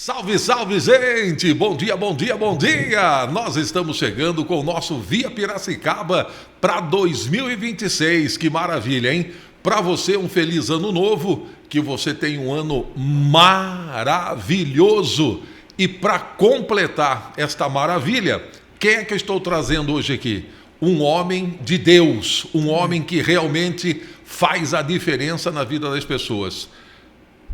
Salve, salve, gente! Bom dia, bom dia, bom dia! Nós estamos chegando com o nosso Via Piracicaba para 2026. Que maravilha, hein? Para você, um feliz ano novo, que você tenha um ano maravilhoso. E para completar esta maravilha, quem é que eu estou trazendo hoje aqui? Um homem de Deus, um homem que realmente faz a diferença na vida das pessoas.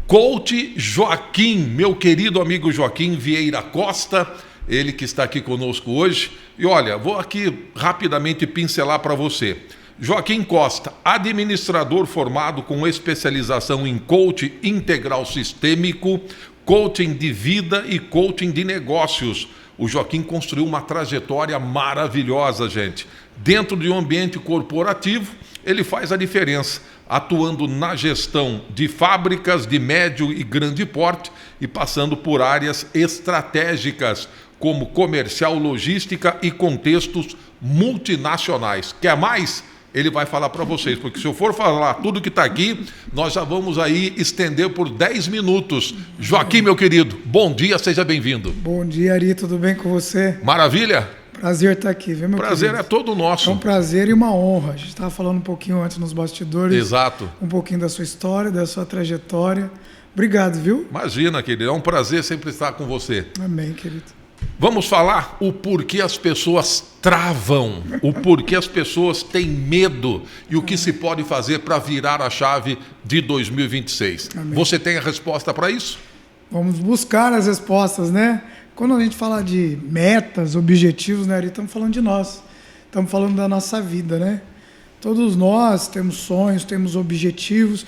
Coach Joaquim, meu querido amigo Joaquim Vieira Costa, ele que está aqui conosco hoje. E olha, vou aqui rapidamente pincelar para você. Joaquim Costa, administrador formado com especialização em coaching integral sistêmico, coaching de vida e coaching de negócios. O Joaquim construiu uma trajetória maravilhosa, gente. Dentro de um ambiente corporativo, ele faz a diferença, atuando na gestão de fábricas de médio e grande porte e passando por áreas estratégicas, como comercial, logística e contextos multinacionais. Quer mais? Ele vai falar para vocês, porque se eu for falar tudo que está aqui, nós já vamos aí estender por 10 minutos. Joaquim, meu querido, bom dia, seja bem-vindo. Bom dia, Ari, tudo bem com você? Maravilha? Prazer estar aqui, viu, meu prazer querido? É todo nosso. É um prazer e uma honra. A gente estava falando um pouquinho antes nos bastidores. Exato. Um pouquinho da sua história, da sua trajetória. Obrigado, viu? Imagina, querido, é um prazer sempre estar com você. Amém, querido. Vamos falar o porquê as pessoas travam, o porquê as pessoas têm medo e o que se pode fazer para virar a chave de 2026. Amém. Você tem a resposta para isso? Vamos buscar as respostas, né? Quando a gente fala de metas, objetivos, né, Ari, estamos falando de nós. Estamos falando da nossa vida, né? Todos nós temos sonhos, temos objetivos.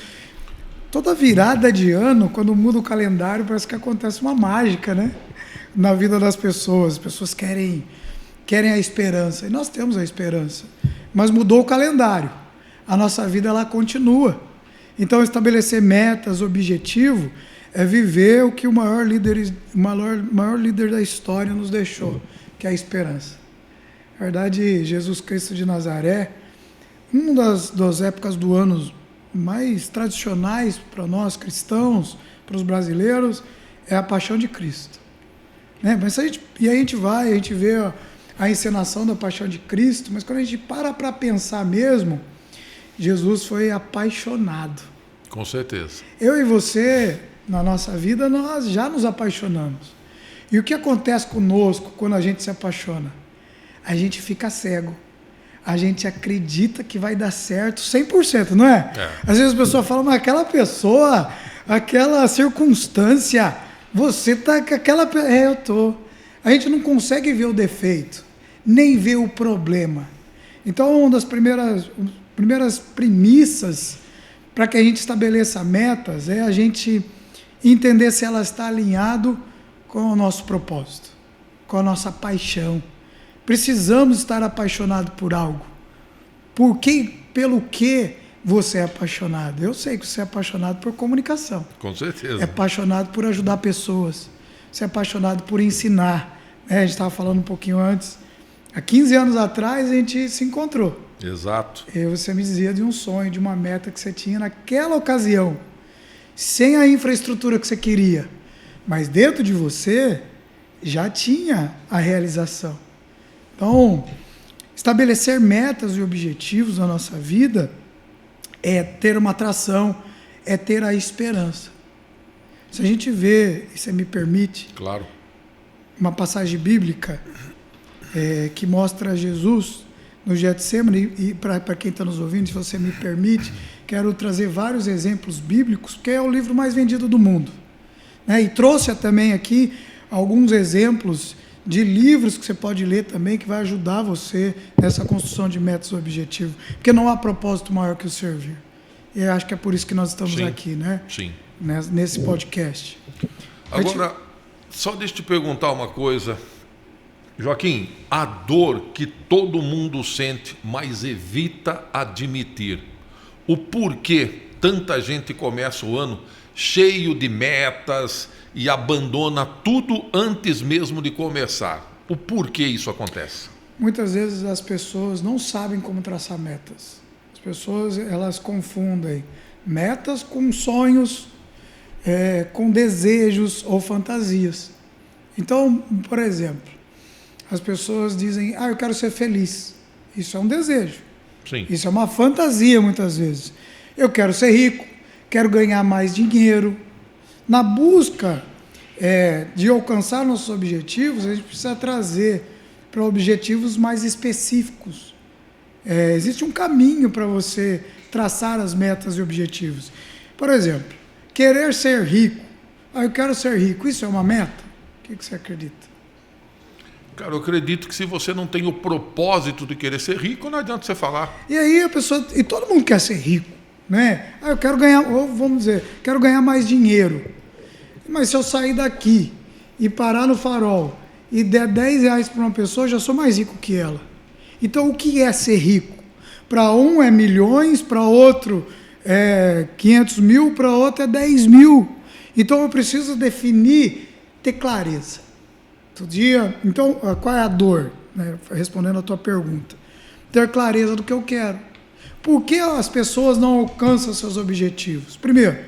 Toda virada de ano, quando muda o calendário, parece que acontece uma mágica, né? Na vida das pessoas. As pessoas querem a esperança. E nós temos a esperança. Mas mudou o calendário. A nossa vida, ela continua. Então, estabelecer metas, objetivo, é viver o que o maior líder da história nos deixou, que é a esperança. Na verdade, Jesus Cristo de Nazaré, uma das épocas do ano mais tradicionais para nós cristãos, para os brasileiros, é a paixão de Cristo. Né? Mas a gente vê a encenação da paixão de Cristo, mas quando a gente para pensar mesmo, Jesus foi apaixonado. Com certeza. Eu e você, na nossa vida, nós já nos apaixonamos. E o que acontece conosco quando a gente se apaixona? A gente fica cego. A gente acredita que vai dar certo 100%, não é? Às vezes a pessoa fala, mas aquela pessoa, aquela circunstância, você tá com aquela... eu tô. A gente não consegue ver o defeito, nem ver o problema. Então, uma das primeiras premissas para que a gente estabeleça metas é a gente entender se ela está alinhado com o nosso propósito, com a nossa paixão. Precisamos estar apaixonados por algo. Pelo que você é apaixonado? Eu sei que você é apaixonado por comunicação. Com certeza. É apaixonado por ajudar pessoas. Você é apaixonado por ensinar. A gente estava falando um pouquinho antes. Há 15 anos atrás a gente se encontrou. Exato. E você me dizia de um sonho, de uma meta que você tinha naquela ocasião, sem a infraestrutura que você queria. Mas dentro de você já tinha a realização. Então, estabelecer metas e objetivos na nossa vida é ter uma atração, é ter a esperança. Se a gente vê, e você me permite, claro, uma passagem bíblica que mostra Jesus no Getsemane, e para quem está nos ouvindo, se você me permite, quero trazer vários exemplos bíblicos, porque é o livro mais vendido do mundo. Né? E trouxe também aqui alguns exemplos de livros que você pode ler também, que vai ajudar você nessa construção de metas e objetivos. Porque não há propósito maior que o servir. E eu acho que é por isso que nós estamos aqui, né? Sim. Nesse podcast. Agora, só deixa eu te perguntar uma coisa. Joaquim, a dor que todo mundo sente, mas evita admitir. O porquê tanta gente começa o ano cheio de metas e abandona tudo antes mesmo de começar. O porquê isso acontece? Muitas vezes as pessoas não sabem como traçar metas. As pessoas, elas confundem metas com sonhos, com desejos ou fantasias. Então, por exemplo, as pessoas dizem, eu quero ser feliz. Isso é um desejo. Sim. Isso é uma fantasia, muitas vezes. Eu quero ser rico, quero ganhar mais dinheiro. Na busca de alcançar nossos objetivos, a gente precisa trazer para objetivos mais específicos. Existe um caminho para você traçar as metas e objetivos. Por exemplo, querer ser rico. Eu quero ser rico. Isso é uma meta? O que você acredita? Cara, eu acredito que se você não tem o propósito de querer ser rico, não adianta você falar. E aí a pessoa... E todo mundo quer ser rico, né? Eu quero ganhar... Ou vamos dizer, quero ganhar mais dinheiro. Mas se eu sair daqui e parar no farol e der R$10 para uma pessoa, eu já sou mais rico que ela. Então, o que é ser rico? Para um é milhões, para outro é 500 mil, para outro é 10 mil. Então, eu preciso definir, ter clareza. Todo dia, então, qual é a dor? Respondendo a tua pergunta. Ter clareza do que eu quero. Por que as pessoas não alcançam seus objetivos? Primeiro,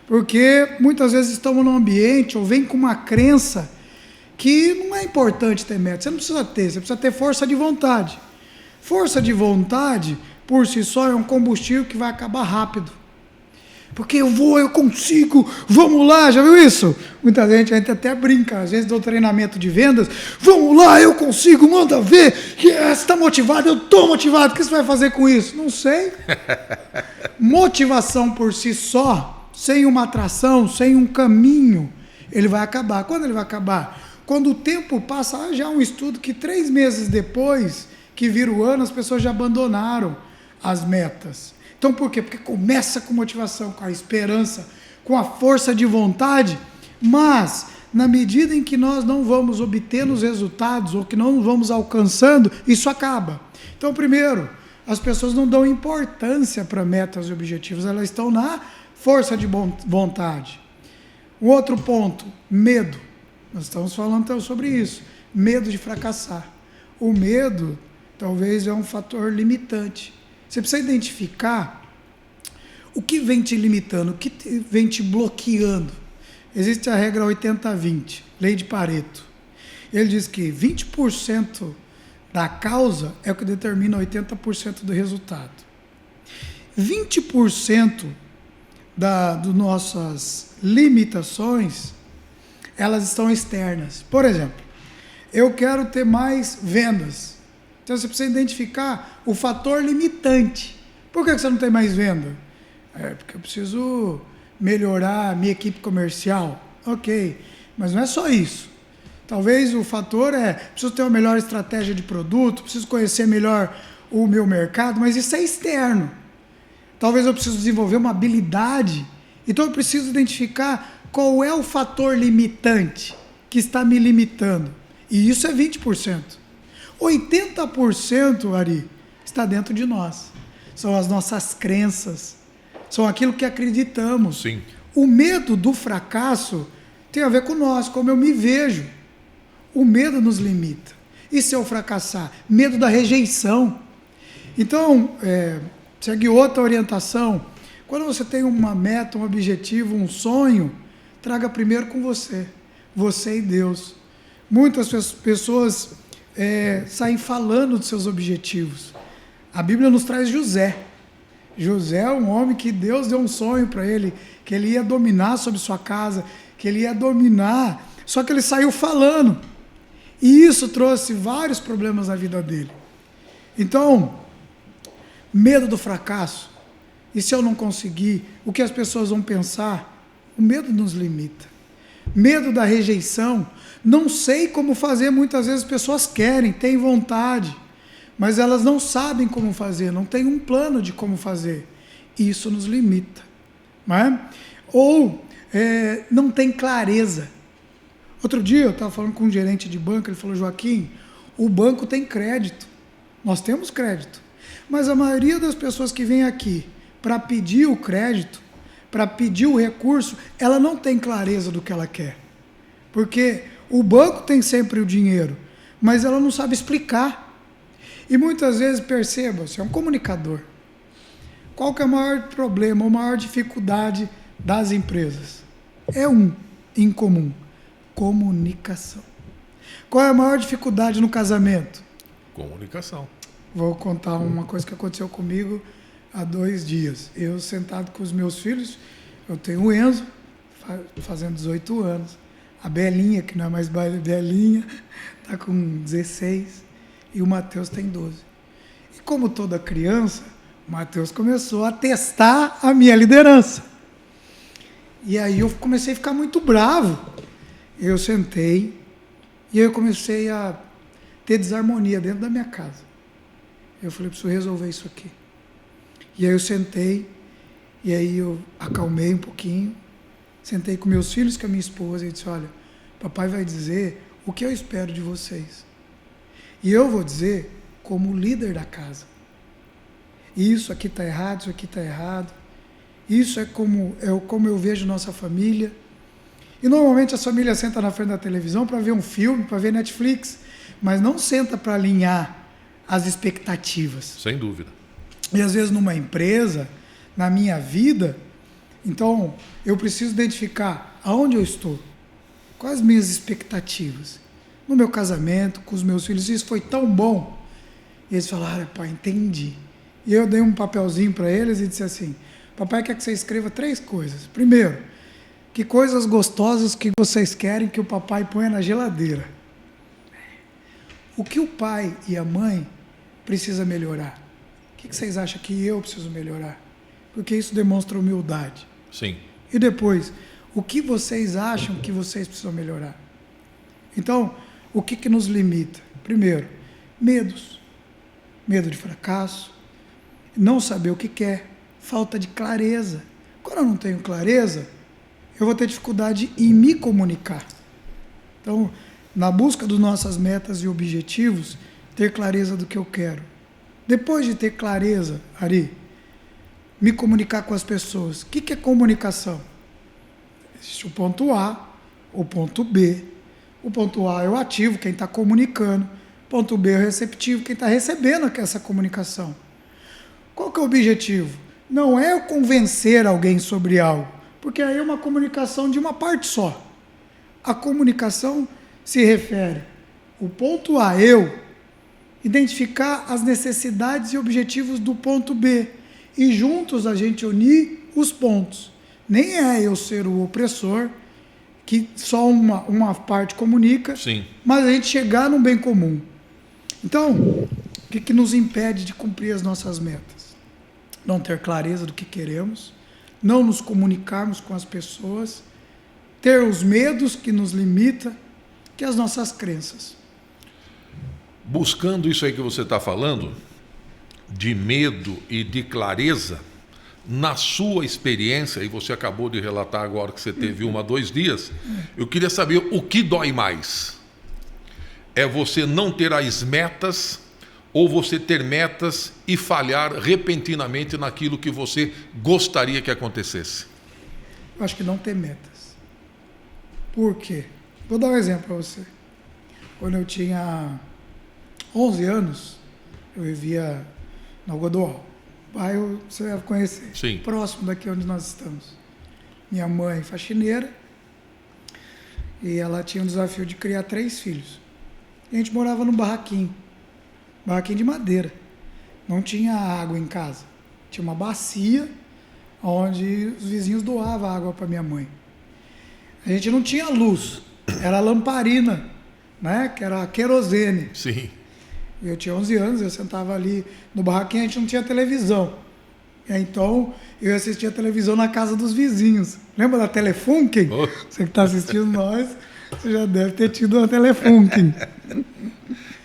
porque muitas vezes estão num ambiente ou vêm com uma crença que não é importante ter meta. Você não precisa ter, você precisa ter força de vontade. Força de vontade, por si só, é um combustível que vai acabar rápido. Porque eu consigo, vamos lá, já viu isso? Muita gente, a gente até brinca, às vezes do treinamento de vendas, vamos lá, eu consigo, manda ver, você está motivado, eu estou motivado, o que você vai fazer com isso? Não sei. Motivação por si só, sem uma atração, sem um caminho, ele vai acabar. Quando ele vai acabar? Quando o tempo passa, já há um estudo que 3 meses depois que vira o ano, as pessoas já abandonaram as metas. Então, por quê? Porque começa com motivação, com a esperança, com a força de vontade, mas na medida em que nós não vamos obtendo os resultados ou que não vamos alcançando, isso acaba. Então, primeiro, as pessoas não dão importância para metas e objetivos, elas estão na força de vontade. Um outro ponto, medo. Nós estamos falando então sobre isso, medo de fracassar. O medo talvez é um fator limitante. Você precisa identificar o que vem te limitando, o que vem te bloqueando. Existe a regra 80-20, lei de Pareto. Ele diz que 20% da causa é o que determina 80% do resultado. 20% das nossas limitações, elas estão externas. Por exemplo, eu quero ter mais vendas. Então você precisa identificar o fator limitante. Por que você não tem mais venda? Porque eu preciso melhorar a minha equipe comercial. Ok, mas não é só isso. Talvez o fator preciso ter uma melhor estratégia de produto, preciso conhecer melhor o meu mercado, mas isso é externo. Talvez eu preciso desenvolver uma habilidade. Então eu preciso identificar qual é o fator limitante que está me limitando. E isso é 20%. 80%, Ari, está dentro de nós. São as nossas crenças. São aquilo que acreditamos. Sim. O medo do fracasso tem a ver com nós, como eu me vejo. O medo nos limita. E se eu fracassar? Medo da rejeição. Então, segue outra orientação. Quando você tem uma meta, um objetivo, um sonho, traga primeiro com você. Você e Deus. Muitas pessoas saem falando dos seus objetivos. A Bíblia nos traz José. José é um homem que Deus deu um sonho para ele, que ele ia dominar sobre sua casa, que ele ia dominar, só que ele saiu falando. E isso trouxe vários problemas na vida dele. Então, medo do fracasso. E se eu não conseguir, o que as pessoas vão pensar? O medo nos limita. Medo da rejeição. Não sei como fazer, muitas vezes as pessoas querem, têm vontade, mas elas não sabem como fazer, não têm um plano de como fazer. Isso nos limita. Não é? Ou não tem clareza. Outro dia eu estava falando com um gerente de banco, ele falou, Joaquim, o banco tem crédito, nós temos crédito, mas a maioria das pessoas que vem aqui para pedir o crédito, para pedir o recurso, ela não tem clareza do que ela quer. Porque o banco tem sempre o dinheiro, mas ela não sabe explicar. E muitas vezes, perceba, você é um comunicador. Qual que é o maior problema, a maior dificuldade das empresas? é um em comum: comunicação. Qual é a maior dificuldade no casamento? Comunicação. Vou contar uma coisa que aconteceu comigo há 2 dias. Eu sentado com os meus filhos, eu tenho o Enzo, fazendo 18 anos, a Belinha, que não é mais Belinha, está com 16, e o Matheus tem 12. E como toda criança, o Matheus começou a testar a minha liderança. E aí eu comecei a ficar muito bravo. Eu sentei e eu comecei a ter desarmonia dentro da minha casa. Eu falei, preciso resolver isso aqui. E aí eu sentei, e aí eu acalmei um pouquinho, sentei com meus filhos, com a minha esposa, e disse, olha, papai vai dizer o que eu espero de vocês. E eu vou dizer como líder da casa. Isso aqui está errado, isso aqui está errado. Isso é como eu vejo nossa família. E normalmente as famílias sentam na frente da televisão para ver um filme, para ver Netflix, mas não senta para alinhar as expectativas. Sem dúvida. E às vezes numa empresa, na minha vida, então eu preciso identificar aonde eu estou, quais as minhas expectativas. No meu casamento, com os meus filhos, isso foi tão bom. E eles falaram, pai, entendi. E eu dei um papelzinho para eles e disse assim, papai quer que você escreva 3 coisas. Primeiro, que coisas gostosas que vocês querem que o papai ponha na geladeira. O que o pai e a mãe precisa melhorar? O que vocês acham que eu preciso melhorar? Porque isso demonstra humildade. Sim. E depois, o que vocês acham que vocês precisam melhorar? Então, o que nos limita? Primeiro, medos. Medo de fracasso, não saber o que quer, falta de clareza. Quando eu não tenho clareza, eu vou ter dificuldade em me comunicar. Então, na busca das nossas metas e objetivos, ter clareza do que eu quero. Depois de ter clareza, Ari, me comunicar com as pessoas. O que é comunicação? Existe o ponto A, o ponto B. O ponto A é o ativo, quem está comunicando. O ponto B é o receptivo, quem está recebendo essa comunicação. Qual que é o objetivo? Não é eu convencer alguém sobre algo, porque aí é uma comunicação de uma parte só. A comunicação se refere, o ponto A, eu, identificar as necessidades e objetivos do ponto B, e juntos a gente unir os pontos. Nem é eu ser o opressor, que só uma parte comunica, sim, mas a gente chegar num bem comum. Então, o que nos impede de cumprir as nossas metas? Não ter clareza do que queremos, não nos comunicarmos com as pessoas, ter os medos que nos limitam, que as nossas crenças. Buscando isso aí que você está falando, de medo e de clareza, na sua experiência, e você acabou de relatar agora que você teve 1 a 2 dias, eu queria saber o que dói mais. É você não ter as metas ou você ter metas e falhar repentinamente naquilo que você gostaria que acontecesse? Eu acho que não ter metas. Por quê? Vou dar um exemplo para você. Quando eu tinha 11 anos, eu vivia no Algodoal. Bairro você deve conhecer. Sim. Próximo daqui onde nós estamos. Minha mãe faxineira. E ela tinha um desafio de criar 3 filhos. E a gente morava num barraquinho. Barraquinho de madeira. Não tinha água em casa. Tinha uma bacia onde os vizinhos doavam água para minha mãe. A gente não tinha luz. Era lamparina, né? Que era querosene. Sim. Eu tinha 11 anos, eu sentava ali no barraquinho, a gente não tinha televisão. Então, eu assistia televisão na casa dos vizinhos. Lembra da Telefunken? Oh. Você que está assistindo nós, você já deve ter tido uma Telefunken.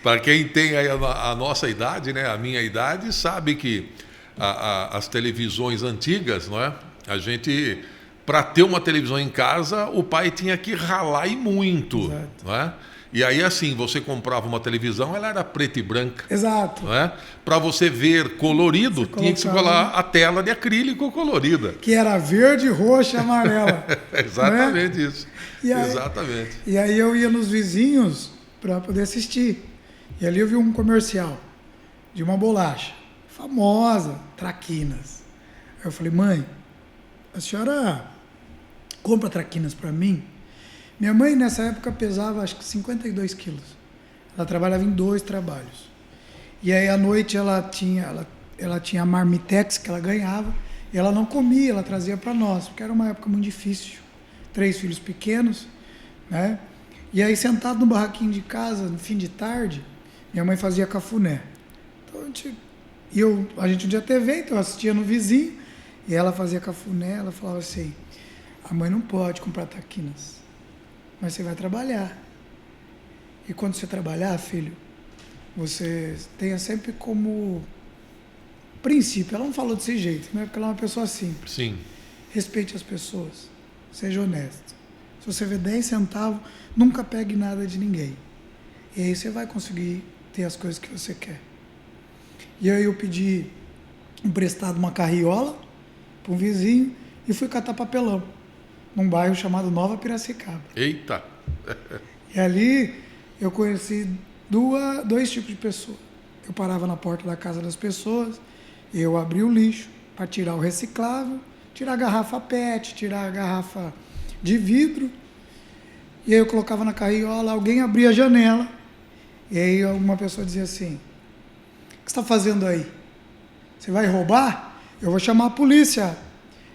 Para quem tem aí a nossa idade, né, a minha idade, sabe que as televisões antigas, não é? A gente, para ter uma televisão em casa, o pai tinha que ralar e muito. Exato. Não é? E aí, assim, você comprava uma televisão, ela era preta e branca. Exato. Não é? Para você ver colorido, tinha que se colar a tela de acrílico colorida. Que era verde, roxa e amarela. Exatamente, né? isso. E aí, exatamente. E aí eu ia nos vizinhos para poder assistir. E ali eu vi um comercial de uma bolacha famosa, Traquinas. Aí eu falei, mãe, a senhora compra traquinas para mim. Minha mãe, nessa época, pesava, acho que 52 quilos. Ela trabalhava em 2 trabalhos. E aí, à noite, ela tinha a marmitex que ela ganhava, e ela não comia, ela trazia para nós, porque era uma época muito difícil. 3 filhos pequenos, né? E aí, sentado no barraquinho de casa, no fim de tarde, minha mãe fazia cafuné. Então, a gente não tinha TV, então eu assistia no vizinho, e ela fazia cafuné, ela falava assim, a mãe não pode comprar traquinas, mas você vai trabalhar. E quando você trabalhar, filho, você tenha sempre como princípio, ela não falou desse jeito, né? Porque ela é uma pessoa simples. Sim. Respeite as pessoas, seja honesto. Se você vê 10 centavos, nunca pegue nada de ninguém. E aí você vai conseguir ter as coisas que você quer. E aí eu pedi emprestado uma carriola para um vizinho e fui catar papelão num bairro chamado Nova Piracicaba. Eita! E ali eu conheci dois tipos de pessoas. Eu parava na porta da casa das pessoas, eu abria o lixo para tirar o reciclável, tirar a garrafa PET, tirar a garrafa de vidro, e aí eu colocava na carriola, alguém abria a janela, e aí uma pessoa dizia assim, o que você está fazendo aí? Você vai roubar? Eu vou chamar a polícia.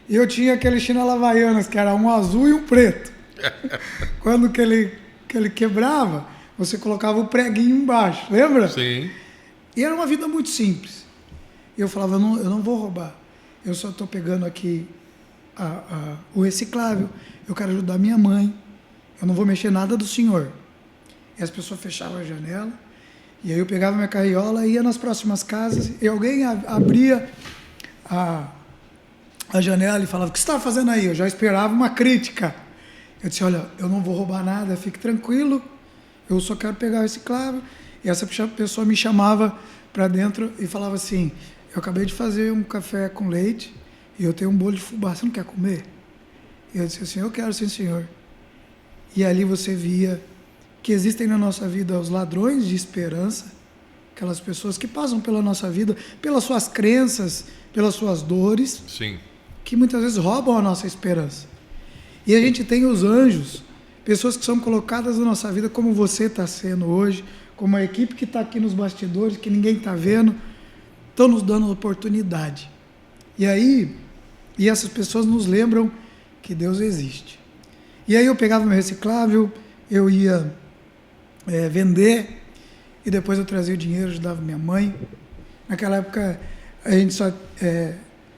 E eu tinha aquele chinelo Havaianas, que era um azul e um preto. Quando que ele quebrava, você colocava o preguinho embaixo, lembra? Sim. E era uma vida muito simples. E eu falava, eu não vou roubar. Eu só estou pegando aqui o reciclável. Eu quero ajudar minha mãe. Eu não vou mexer nada do senhor. E as pessoas fechavam a janela. E aí eu pegava minha carriola, ia nas próximas casas. E alguém abria a janela e falava, o que você está fazendo aí? Eu já esperava uma crítica. Eu disse, olha, eu não vou roubar nada, fique tranquilo. Eu só quero pegar o reciclável. E essa pessoa me chamava para dentro e falava assim, eu acabei de fazer um café com leite e eu tenho um bolo de fubá, você não quer comer? E eu disse assim, eu quero sim, senhor. E ali você via que existem na nossa vida os ladrões de esperança, aquelas pessoas que passam pela nossa vida, pelas suas crenças, pelas suas dores, Sim. que muitas vezes roubam a nossa esperança. E a gente tem os anjos, pessoas que são colocadas na nossa vida, como você está sendo hoje, como a equipe que está aqui nos bastidores, que ninguém está vendo, estão nos dando oportunidade. E essas pessoas nos lembram que Deus existe. E aí eu pegava meu reciclável, eu ia vender, e depois eu trazia o dinheiro, ajudava minha mãe. Naquela época a gente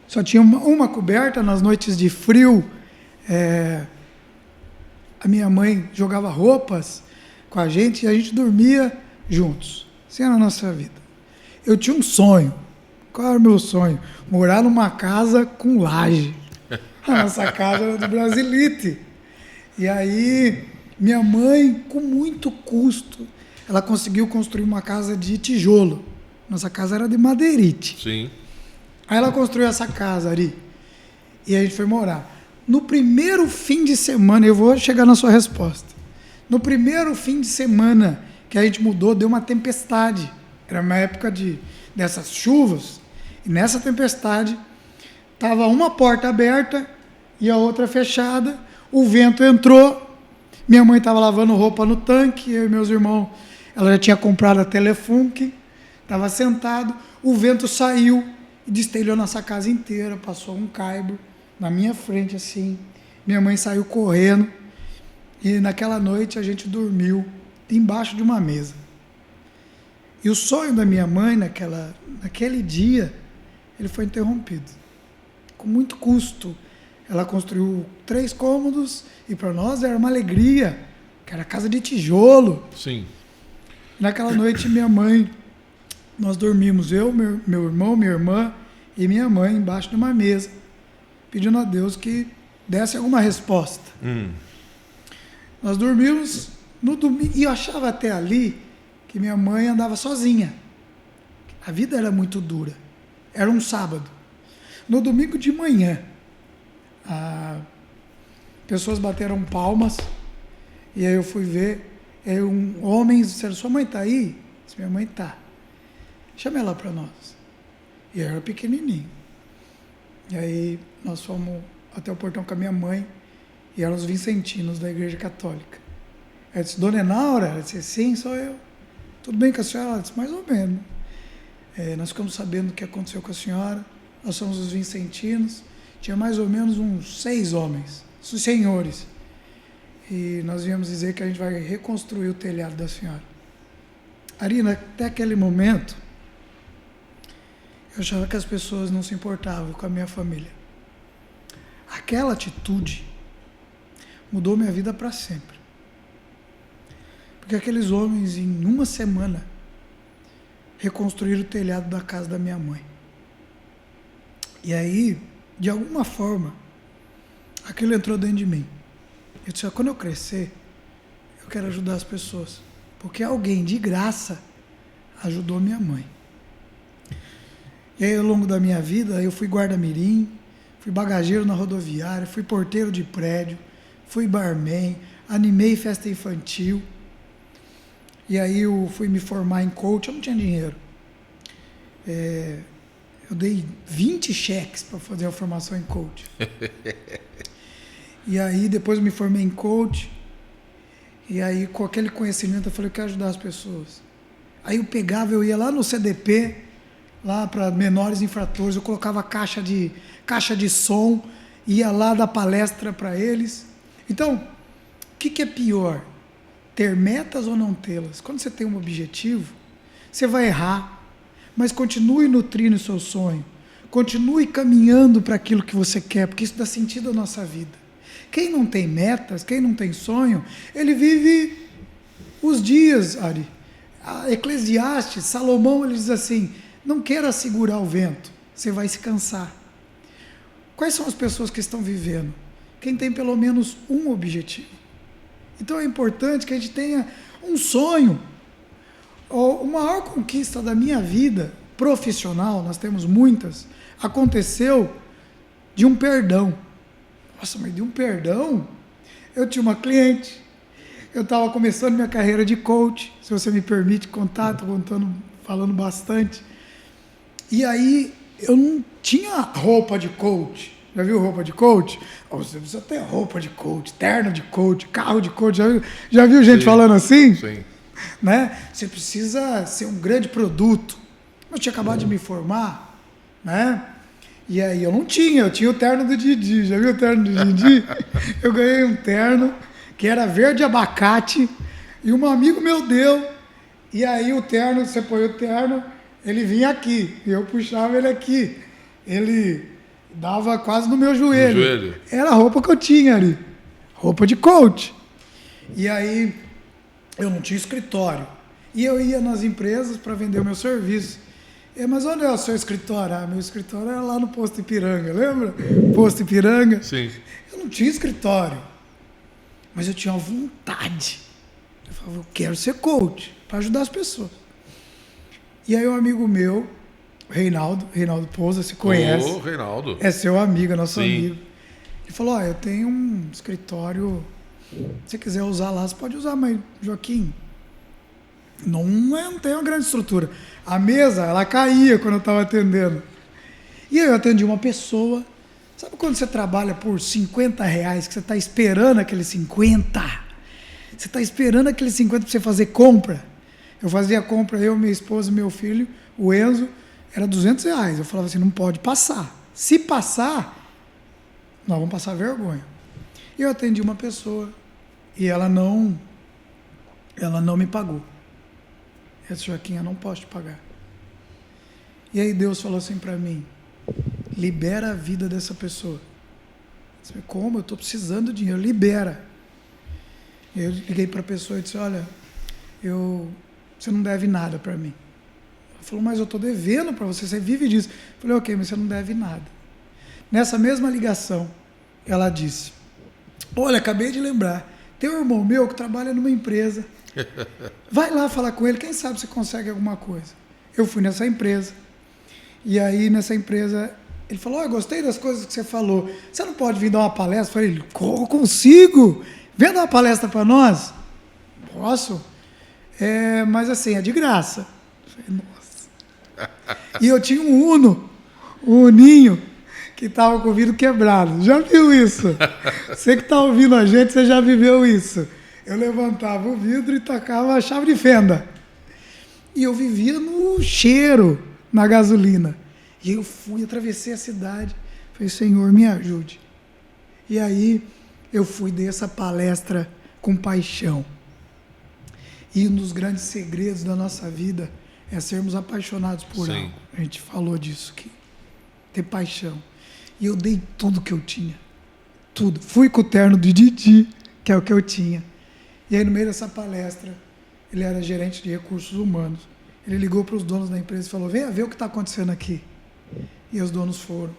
só tinha uma coberta nas noites de frio. A minha mãe jogava roupas com a gente e a gente dormia juntos. Assim era a nossa vida. Eu tinha um sonho. Qual era o meu sonho? Morar numa casa com laje. A nossa casa era do Brasilite. E aí, minha mãe, com muito custo, ela conseguiu construir uma casa de tijolo. Nossa casa era de madeirite. Sim. Aí ela construiu essa casa ali. E a gente foi morar. No primeiro fim de semana, eu vou chegar na sua resposta. No primeiro fim de semana que a gente mudou, deu uma tempestade. Era uma época dessas chuvas. E nessa tempestade, estava uma porta aberta e a outra fechada. O vento entrou. Minha mãe estava lavando roupa no tanque. Eu e meus irmãos, ela já tinha comprado a Telefunken. Estava sentado. O vento saiu e destelhou nossa casa inteira. Passou um caibo na minha frente, assim. Minha mãe saiu correndo. E naquela noite a gente dormiu embaixo de uma mesa. E o sonho da minha mãe naquele dia, ele foi interrompido. Com muito custo. Ela construiu 3 cômodos e para nós era uma alegria, que era casa de tijolo. Sim. Naquela noite minha mãe, nós dormimos, eu, meu irmão, minha irmã e minha mãe embaixo de uma mesa, pedindo a Deus que desse alguma resposta. Nós dormimos no domingo e eu achava até ali que minha mãe andava sozinha. A vida era muito dura. Era um sábado. No domingo de manhã, pessoas bateram palmas e aí eu fui ver. Aí um homem disse, sua mãe está aí? Eu disse, minha mãe está. Chama ela para nós. E eu era pequenininho. E aí nós fomos até o portão com a minha mãe E eram os vicentinos da Igreja Católica. Eu disse, Dona Enaura? Ela disse, sim, sou eu. Tudo bem com a senhora? Ela disse, mais ou menos. Nós ficamos sabendo o que aconteceu com a senhora. Nós somos os vicentinos. Tinha mais ou menos uns 6 homens, senhores. E nós viemos dizer que a gente vai reconstruir o telhado da senhora. Arina, até aquele momento, eu achava que as pessoas não se importavam com a minha família. Aquela atitude mudou minha vida para sempre. Porque aqueles homens, em uma semana, reconstruíram o telhado da casa da minha mãe. E aí, de alguma forma, aquilo entrou dentro de mim. Eu disse, quando eu crescer, eu quero ajudar as pessoas. Porque alguém, de graça, ajudou minha mãe. E aí, ao longo da minha vida, eu fui guarda-mirim, fui bagageiro na rodoviária, fui porteiro de prédio, fui barman, animei festa infantil. E aí eu fui me formar em coach, eu não tinha dinheiro. Eu dei 20 cheques para fazer a formação em coach. E aí depois eu me formei em coach. E aí com aquele conhecimento eu falei, eu quero ajudar as pessoas. Aí eu ia lá no CDP, lá para menores infratores, eu colocava caixa de som, ia lá dar palestra para eles. Então, o que é pior? Ter metas ou não tê-las? Quando você tem um objetivo, você vai errar, mas continue nutrindo o seu sonho, continue caminhando para aquilo que você quer, porque isso dá sentido à nossa vida. Quem não tem metas, quem não tem sonho, ele vive os dias, Ari. Eclesiastes, Salomão, ele diz assim, não queira segurar o vento, você vai se cansar. Quais são as pessoas que estão vivendo? Quem tem pelo menos um objetivo. Então é importante que a gente tenha um sonho. A maior conquista da minha vida profissional, nós temos muitas, aconteceu de um perdão. Nossa, mas de um perdão? Eu tinha uma cliente, eu estava começando minha carreira de coach, se você me permite contar, estou falando bastante. E aí eu não tinha roupa de coach. Já viu roupa de coach? Você precisa ter roupa de coach, terno de coach, carro de coach. Já viu gente falando assim? Sim. Né? Você precisa ser um grande produto. Eu tinha acabado de me formar, né? E aí eu tinha o terno do Didi. Já viu o terno do Didi? Eu ganhei um terno que era verde abacate e um amigo meu deu. E aí o terno, você põe o terno, ele vinha aqui. E eu puxava ele aqui. Ele dava quase no meu joelho. Era a roupa que eu tinha ali. Roupa de coach. E aí, eu não tinha escritório. E eu ia nas empresas para vender o meu serviço. Mas onde é o seu escritório? Meu escritório era lá no Posto Ipiranga, lembra? Posto Ipiranga. Sim. Eu não tinha escritório. Mas eu tinha uma vontade. Eu falava, eu quero ser coach para ajudar as pessoas. E aí um amigo meu, Reinaldo Pousa, se conhece. Ô, Reinaldo. É seu amigo, nosso Sim. amigo. Ele falou, eu tenho um escritório, se você quiser usar lá, você pode usar, mas, Joaquim, não tem uma grande estrutura. A mesa, ela caía quando eu estava atendendo. E aí eu atendi uma pessoa, sabe quando você trabalha por R$50, que você está esperando aqueles 50? Você está esperando aqueles 50 para você fazer compra? Eu fazia compra, eu, minha esposa e meu filho, o Enzo, era R$200. Eu falava assim, não pode passar. Se passar, nós vamos passar vergonha. E eu atendi uma pessoa e ela não me pagou. Eu disse, Joaquim, eu não posso te pagar. E aí Deus falou assim para mim, libera a vida dessa pessoa. Eu disse, como? Eu estou precisando de dinheiro, libera. Eu liguei para a pessoa e disse, olha, você não deve nada para mim. Ela falou, mas eu estou devendo para você, você vive disso. Eu falei, ok, mas você não deve nada. Nessa mesma ligação, ela disse, olha, acabei de lembrar, tem um irmão meu que trabalha numa empresa, vai lá falar com ele, quem sabe você consegue alguma coisa. Eu fui nessa empresa, e aí nessa empresa, ele falou, eu gostei das coisas que você falou, você não pode vir dar uma palestra? Eu falei, consigo, vem dar uma palestra para nós? Posso? Mas assim, é de graça. Eu falei, nossa. E eu tinha um Uninho, que estava com o vidro quebrado. Já viu isso? Você que está ouvindo a gente, você já viveu isso. Eu levantava o vidro e tacava a chave de fenda. E eu vivia no cheiro, na gasolina. E eu atravessei a cidade. Falei, Senhor, me ajude. E aí eu dei essa palestra com paixão. E um dos grandes segredos da nossa vida é sermos apaixonados por algo. A gente falou disso aqui. Ter paixão. E eu dei tudo que eu tinha. Tudo. Fui com o terno do Didi, que é o que eu tinha. E aí, no meio dessa palestra, ele era gerente de recursos humanos. Ele ligou para os donos da empresa e falou, venha ver o que está acontecendo aqui. E os donos foram.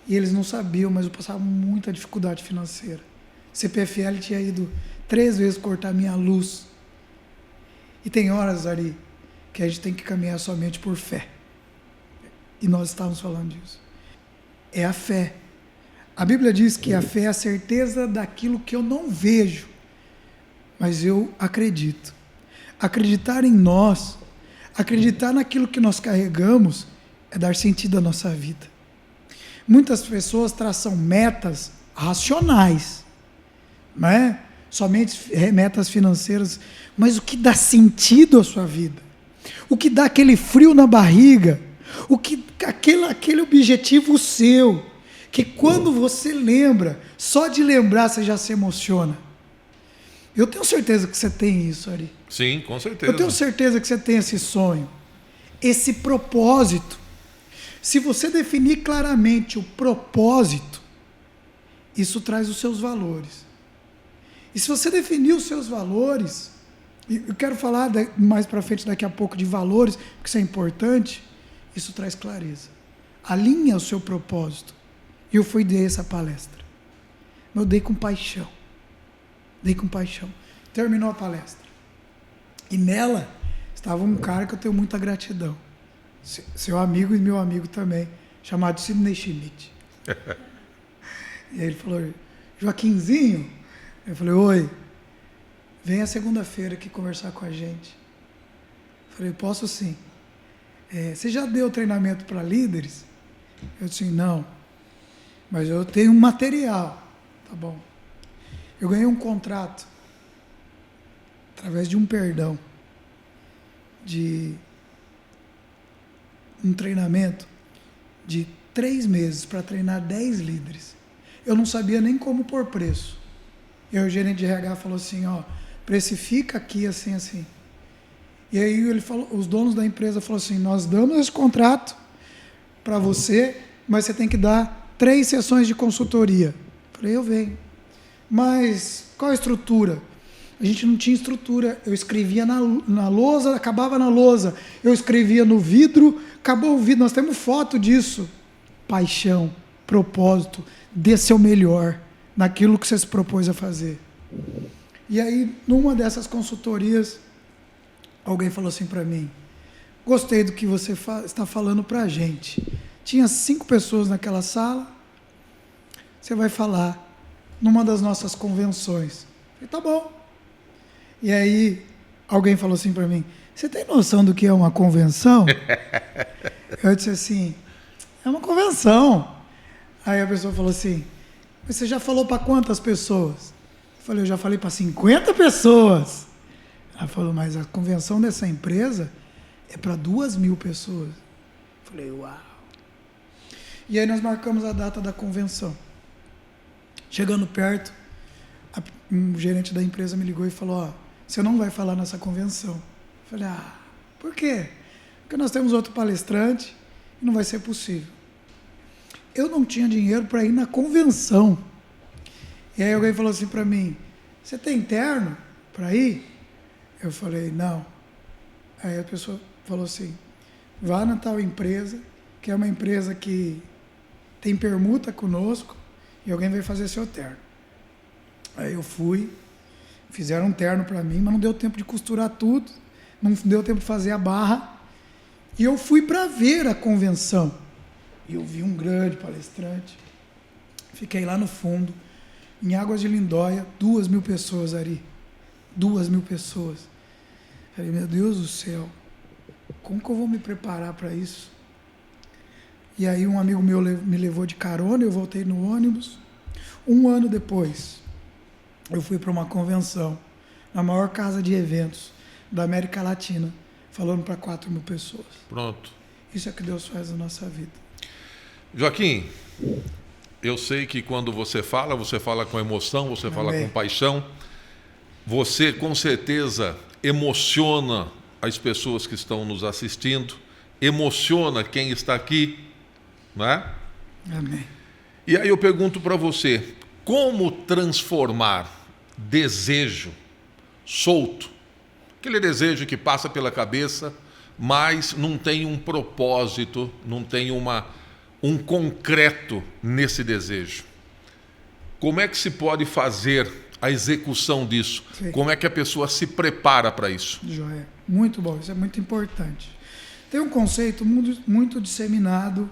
E eles não sabiam, mas eu passava muita dificuldade financeira. CPFL tinha ido 3 vezes cortar minha luz. E tem horas, Ari, que a gente tem que caminhar somente por fé. E nós estávamos falando disso. É a fé. A Bíblia diz que a fé é a certeza daquilo que eu não vejo, mas eu acredito. Acreditar em nós, acreditar naquilo que nós carregamos, é dar sentido à nossa vida. Muitas pessoas traçam metas racionais, não é? Somente metas financeiras, mas o que dá sentido à sua vida, o que dá aquele frio na barriga, aquele objetivo seu, que quando você lembra, só de lembrar você já se emociona. Eu tenho certeza que você tem isso, Ari. Sim, com certeza. Eu tenho certeza que você tem esse sonho, esse propósito. Se você definir claramente o propósito, isso traz os seus valores. E se você definir os seus valores, eu quero falar mais para frente daqui a pouco de valores, porque isso é importante, isso traz clareza. Alinha o seu propósito. E eu dei essa palestra. Eu dei com paixão. Dei com paixão. Terminou a palestra. E nela estava um cara que eu tenho muita gratidão. Seu amigo e meu amigo também, chamado Sidney Schmidt. E aí ele falou, Joaquinzinho, eu falei, oi, venha segunda-feira aqui conversar com a gente. Eu falei, posso sim. Você já deu treinamento para líderes? Eu disse, não, mas eu tenho um material. Tá bom. Eu ganhei um contrato, através de um perdão, de um treinamento de 3 meses para treinar 10 líderes. Eu não sabia nem como pôr preço. E aí o gerente de RH falou assim, precifica aqui assim, assim. E aí ele falou, os donos da empresa falaram assim, nós damos esse contrato para você, mas você tem que dar 3 sessões de consultoria. Eu falei, eu venho. Mas qual a estrutura? A gente não tinha estrutura. Eu escrevia na lousa, acabava na lousa. Eu escrevia no vidro, acabou o vidro. Nós temos foto disso. Paixão, propósito, dê seu melhor naquilo que você se propôs a fazer. E aí, numa dessas consultorias, alguém falou assim para mim, gostei do que você está falando para a gente. Tinha 5 pessoas naquela sala, você vai falar numa das nossas convenções. Eu falei, tá bom. E aí, alguém falou assim para mim, você tem noção do que é uma convenção? Eu disse assim, é uma convenção. Aí a pessoa falou assim, mas você já falou para quantas pessoas? Eu falei, eu já falei para 50 pessoas. Ela falou, mas a convenção dessa empresa é para 2.000 pessoas. Eu falei, uau. E aí nós marcamos a data da convenção. Chegando perto, um gerente da empresa me ligou e falou, você não vai falar nessa convenção. Eu falei, por quê? Porque nós temos outro palestrante e não vai ser possível. Eu não tinha dinheiro para ir na convenção. E aí alguém falou assim para mim, você tem terno para ir? Eu falei, não. Aí a pessoa falou assim, vá na tal empresa, que é uma empresa que tem permuta conosco, e alguém vai fazer seu terno. Aí eu fui, fizeram um terno para mim, mas não deu tempo de costurar tudo, não deu tempo de fazer a barra, e eu fui para ver a convenção. E eu vi um grande palestrante, fiquei lá no fundo, em Águas de Lindóia, 2.000 pessoas, Ari, 2.000 pessoas. Falei, meu Deus do céu, como que eu vou me preparar para isso? E aí um amigo meu me levou de carona, eu voltei no ônibus. Um ano depois, eu fui para uma convenção na maior casa de eventos da América Latina, falando para 4.000 pessoas. Pronto. Isso é o que Deus faz na nossa vida. Joaquim, eu sei que quando você fala com emoção, você Amém. fala com paixão. Você, com certeza, emociona as pessoas que estão nos assistindo, emociona quem está aqui, não é? Amém. E aí eu pergunto para você, como transformar desejo solto, aquele desejo que passa pela cabeça, mas não tem um propósito, não tem um concreto nesse desejo. Como é que se pode fazer a execução disso? Sim. Como é que a pessoa se prepara para isso? Joia. Muito bom, isso é muito importante. Tem um conceito muito disseminado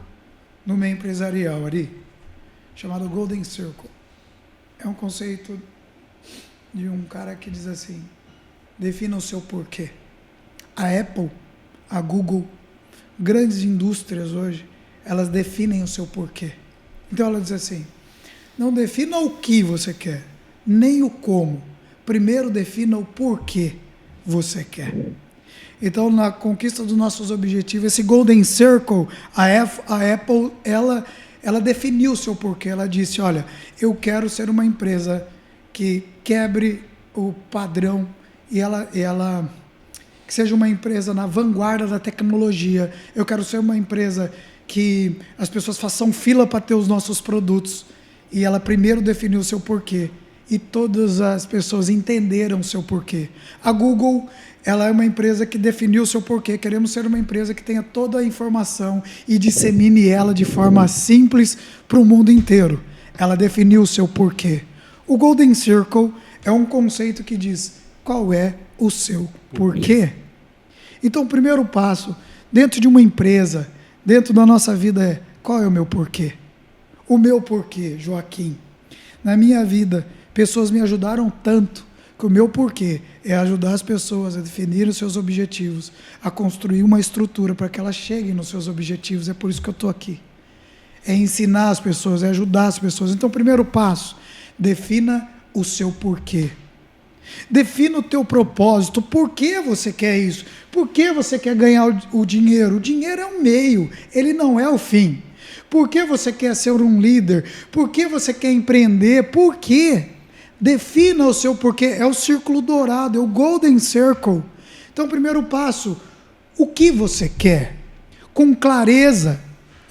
no meio empresarial, Ari, chamado Golden Circle. É um conceito de um cara que diz assim: defina o seu porquê. A Apple, a Google, grandes indústrias hoje, elas definem o seu porquê. Então ela diz assim: não defina o que você quer, nem o como. Primeiro defina o porquê você quer. Então, na conquista dos nossos objetivos, esse Golden Circle, a Apple, ela definiu o seu porquê. Ela disse: olha, eu quero ser uma empresa que quebre o padrão e ela que seja uma empresa na vanguarda da tecnologia. Eu quero ser uma empresa que as pessoas façam fila para ter os nossos produtos. E ela primeiro definiu o seu porquê. E todas as pessoas entenderam o seu porquê. A Google, ela é uma empresa que definiu o seu porquê. Queremos ser uma empresa que tenha toda a informação e dissemine ela de forma simples para o mundo inteiro. Ela definiu o seu porquê. O Golden Circle é um conceito que diz qual é o seu porquê. Então, o primeiro passo, dentro de uma empresa, dentro da nossa vida, é: qual é o meu porquê? O meu porquê, Joaquim. Na minha vida, pessoas me ajudaram tanto que o meu porquê é ajudar as pessoas a definir os seus objetivos, a construir uma estrutura para que elas cheguem nos seus objetivos. É por isso que eu estou aqui. É ensinar as pessoas, é ajudar as pessoas. Então, primeiro passo, defina o seu porquê. Defina o teu propósito. Por que você quer isso? Por que você quer ganhar o dinheiro? O dinheiro é um meio, ele não é o fim. Por que você quer ser um líder? Por que você quer empreender? Por quê? Defina o seu porquê. É o círculo dourado, é o Golden Circle. Então, primeiro passo, o que você quer? Com clareza,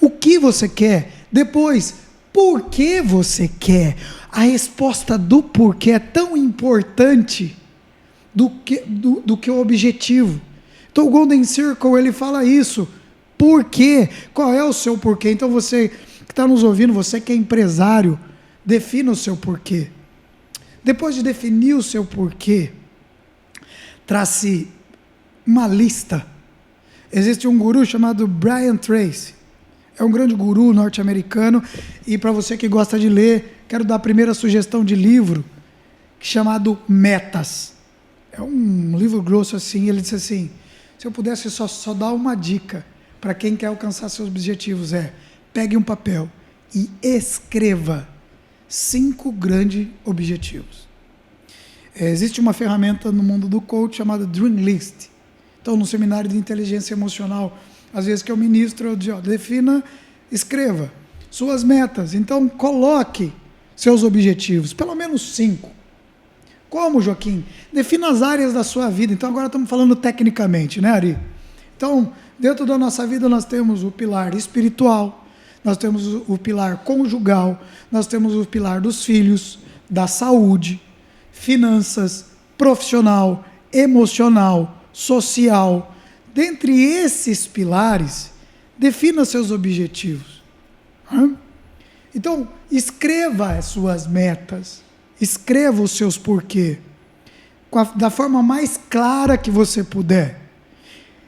o que você quer? Depois, por que você quer? A resposta do porquê é tão importante do que o objetivo. Então, o Golden Circle, ele fala isso. Por quê? Qual é o seu porquê? Então, você que está nos ouvindo, você que é empresário, defina o seu porquê. Depois de definir o seu porquê, trace uma lista. Existe um guru chamado Brian Tracy. É um grande guru norte-americano. E para você que gosta de ler, quero dar a primeira sugestão de livro, chamado Metas. É um livro grosso assim. Ele disse assim: se eu pudesse só dar uma dica para quem quer alcançar seus objetivos, pegue um papel e escreva 5 grandes objetivos. Existe uma ferramenta no mundo do coach chamada Dream List. Então, no seminário de inteligência emocional, às vezes que eu ministro, eu digo: defina, escreva suas metas. Então, coloque seus objetivos, pelo menos 5. Como, Joaquim? Defina as áreas da sua vida. Então, agora estamos falando tecnicamente, né, Ari? Então, dentro da nossa vida, nós temos o pilar espiritual, nós temos o pilar conjugal, nós temos o pilar dos filhos, da saúde, finanças, profissional, emocional, social. Dentre esses pilares, defina seus objetivos. Então, escreva as suas metas, escreva os seus porquê, da forma mais clara que você puder.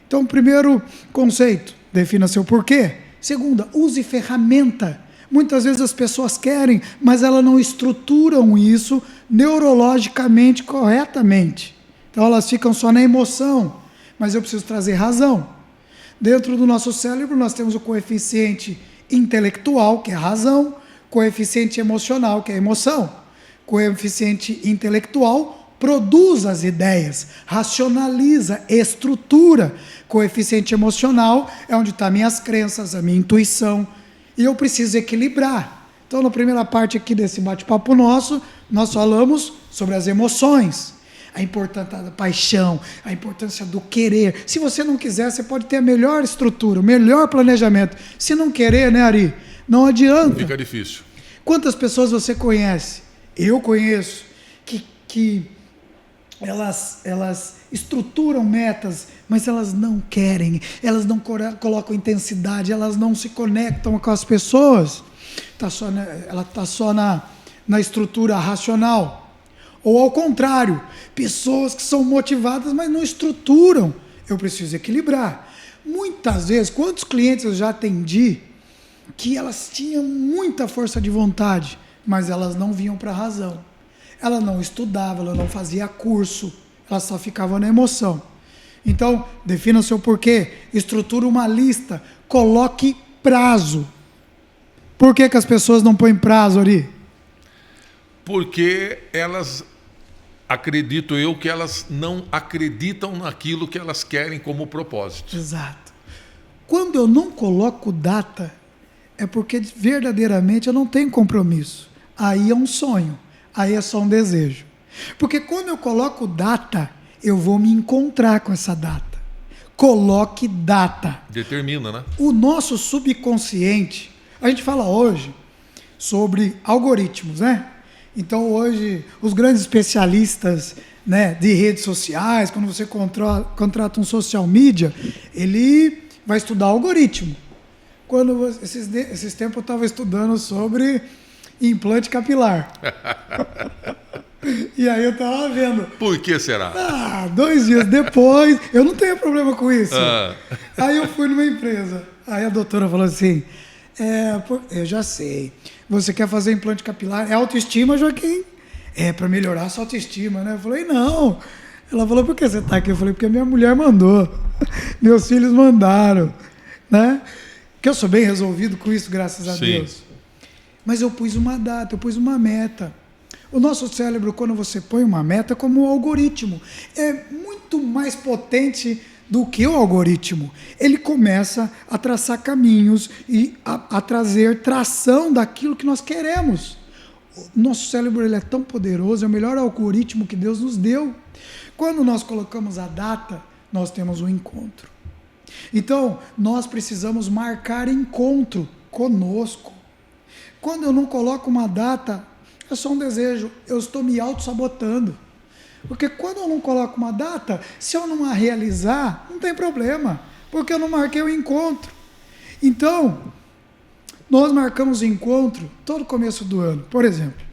Então, primeiro conceito, defina seu porquê. Segunda, use ferramenta. Muitas vezes as pessoas querem, mas elas não estruturam isso neurologicamente corretamente. Então, elas ficam só na emoção. Mas eu preciso trazer razão. Dentro do nosso cérebro, nós temos o coeficiente intelectual, que é a razão, coeficiente emocional, que é a emoção. Coeficiente intelectual produz as ideias, racionaliza, estrutura. Coeficiente emocional é onde estão minhas crenças, a minha intuição. E eu preciso equilibrar. Então, na primeira parte aqui desse bate-papo nosso, nós falamos sobre as emoções. A importância da paixão, a importância do querer. Se você não quiser, você pode ter a melhor estrutura, o melhor planejamento. Se não querer, né, Ari? Não adianta. Fica difícil. Quantas pessoas você conhece? Eu conheço que elas estruturam metas, mas elas não querem, elas não colocam intensidade, elas não se conectam com as pessoas. Ela está só na estrutura racional. Ou ao contrário, pessoas que são motivadas, mas não estruturam. Eu preciso equilibrar. Muitas vezes, quantos clientes eu já atendi que elas tinham muita força de vontade, mas elas não vinham para a razão. Ela não estudava, ela não fazia curso, ela só ficava na emoção. Então, defina o seu porquê, estrutura uma lista, coloque prazo. Por que as pessoas não põem prazo, Ari? Porque elas, acredito eu, que elas não acreditam naquilo que elas querem como propósito. Exato. Quando eu não coloco data, é porque verdadeiramente eu não tenho compromisso. Aí é um sonho, aí é só um desejo. Porque quando eu coloco data, eu vou me encontrar com essa data. Coloque data. Determina, né? O nosso subconsciente, a gente fala hoje sobre algoritmos, né? Então hoje os grandes especialistas, né, de redes sociais, quando você contrata um social media, ele vai estudar algoritmo. Esses tempos eu estava estudando sobre implante capilar. E aí eu estava vendo. Por que será? 2 dias depois, eu não tenho problema com isso. Aí eu fui numa empresa. Aí a doutora falou assim, eu já sei, você quer fazer implante capilar? É autoestima, Joaquim? É para melhorar a sua autoestima, né? Eu falei, não. Ela falou, por que você está aqui? Eu falei, porque minha mulher mandou. Meus filhos mandaram, né? Que eu sou bem resolvido com isso, graças a Deus. Mas eu pus uma data, eu pus uma meta. O nosso cérebro, quando você põe uma meta, como um algoritmo, é muito mais potente do que o algoritmo. Ele começa a traçar caminhos e a trazer tração daquilo que nós queremos. O nosso cérebro ele é tão poderoso, é o melhor algoritmo que Deus nos deu. Quando nós colocamos a data, nós temos um encontro. Então, nós precisamos marcar encontro conosco. Quando eu não coloco uma data, é só um desejo, eu estou me auto-sabotando. Porque quando eu não coloco uma data, se eu não a realizar, não tem problema, porque eu não marquei o encontro. Então, nós marcamos o encontro todo começo do ano. Por exemplo,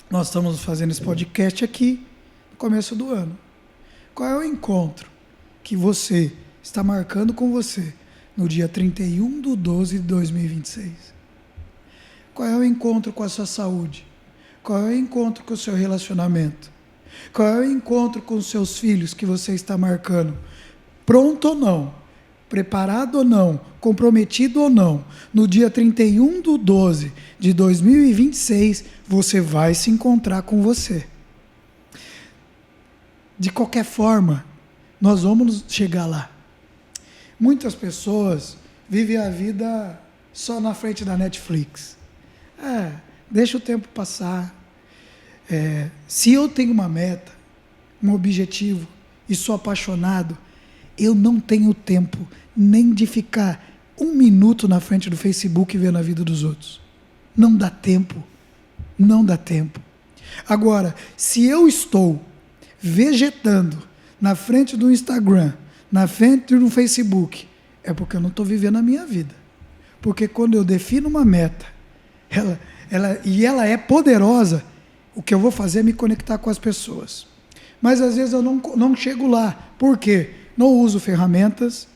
nós estamos fazendo esse podcast aqui no começo do ano. Qual é o encontro que você está marcando com você no dia 31/12/2026? Qual é o encontro com a sua saúde? Qual é o encontro com o seu relacionamento? Qual é o encontro com os seus filhos que você está marcando? Pronto ou não? Preparado ou não? Comprometido ou não? No dia 31/12/2026, você vai se encontrar com você. De qualquer forma, nós vamos chegar lá. Muitas pessoas vivem a vida só na frente da Netflix. Deixa o tempo passar. Se eu tenho uma meta, um objetivo e sou apaixonado, eu não tenho tempo nem de ficar 1 minuto na frente do Facebook vendo a vida dos outros. Não dá tempo. Não dá tempo. Agora, se eu estou vegetando na frente do Instagram, na frente do Facebook, é porque eu não estou vivendo a minha vida. Porque quando eu defino uma meta, ela é poderosa, o que eu vou fazer é me conectar com as pessoas. Mas às vezes eu não chego lá. Por quê? Não uso ferramentas,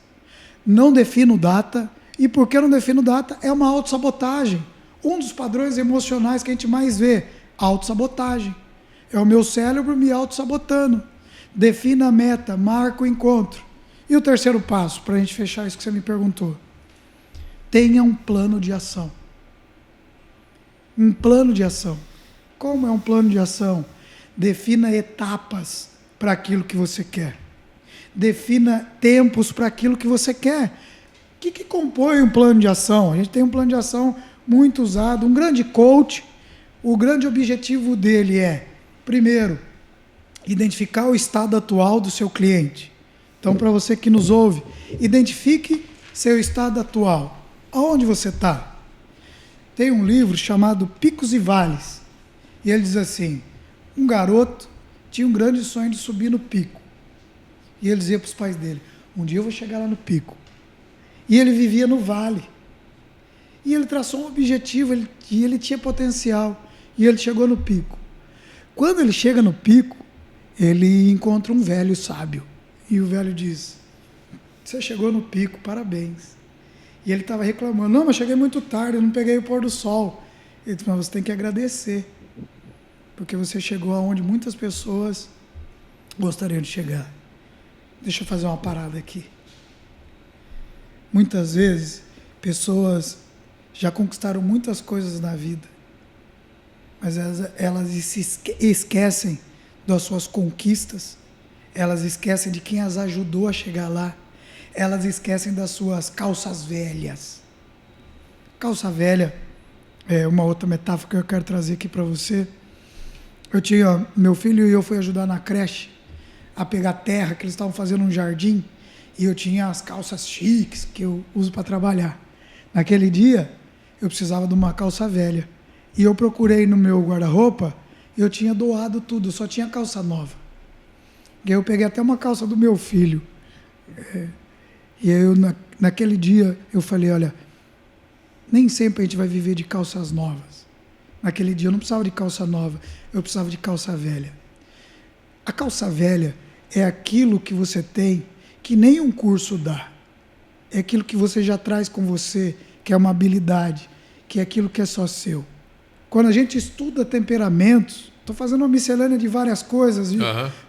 não defino data. E por que eu não defino data? É uma autossabotagem. Um dos padrões emocionais que a gente mais vê, autossabotagem. É o meu cérebro me autossabotando. Defina a meta, marca o encontro. E o terceiro passo, para a gente fechar isso que você me perguntou. tenha um plano de ação. Um plano de ação. Como é um plano de ação? Defina etapas para aquilo que você quer. Defina tempos para aquilo que você quer. O que compõe um plano de ação? A gente tem um plano de ação muito usado. Um grande coach, o grande objetivo dele é, primeiro, identificar o estado atual do seu cliente. Então, para você que nos ouve, identifique seu estado atual. Aonde você está? Tem um livro chamado Picos e Vales. E ele diz assim, um garoto tinha um grande sonho de subir no pico. E ele dizia para os pais dele, um dia eu vou chegar lá no pico. E ele vivia no vale. E ele traçou um objetivo, e ele tinha potencial. E ele chegou no pico. Quando ele chega no pico, ele encontra um velho sábio. E o velho diz, você chegou no pico, parabéns. E ele estava reclamando, não, mas cheguei muito tarde, eu não peguei o pôr do sol. Ele disse, mas você tem que agradecer, porque você chegou aonde muitas pessoas gostariam de chegar. Deixa eu fazer uma parada aqui. Muitas vezes, pessoas já conquistaram muitas coisas na vida, mas elas se esquecem das suas conquistas, elas esquecem de quem as ajudou a chegar lá, elas esquecem das suas calças velhas. Calça velha é uma outra metáfora que eu quero trazer aqui para você. Meu filho e eu fui ajudar na creche a pegar terra, que eles estavam fazendo um jardim, e eu tinha as calças chiques que eu uso para trabalhar. Naquele dia, eu precisava de uma calça velha. E eu procurei no meu guarda-roupa, e eu tinha doado tudo, só tinha calça nova. E aí eu peguei até uma calça do meu filho. E eu, naquele dia, eu falei, olha, nem sempre a gente vai viver de calças novas. Naquele dia eu não precisava de calça nova, eu precisava de calça velha. A calça velha é aquilo que você tem que nenhum curso dá. É aquilo que você já traz com você, que é uma habilidade, que é aquilo que é só seu. Quando a gente estuda temperamentos, estou fazendo uma miscelânea de várias coisas,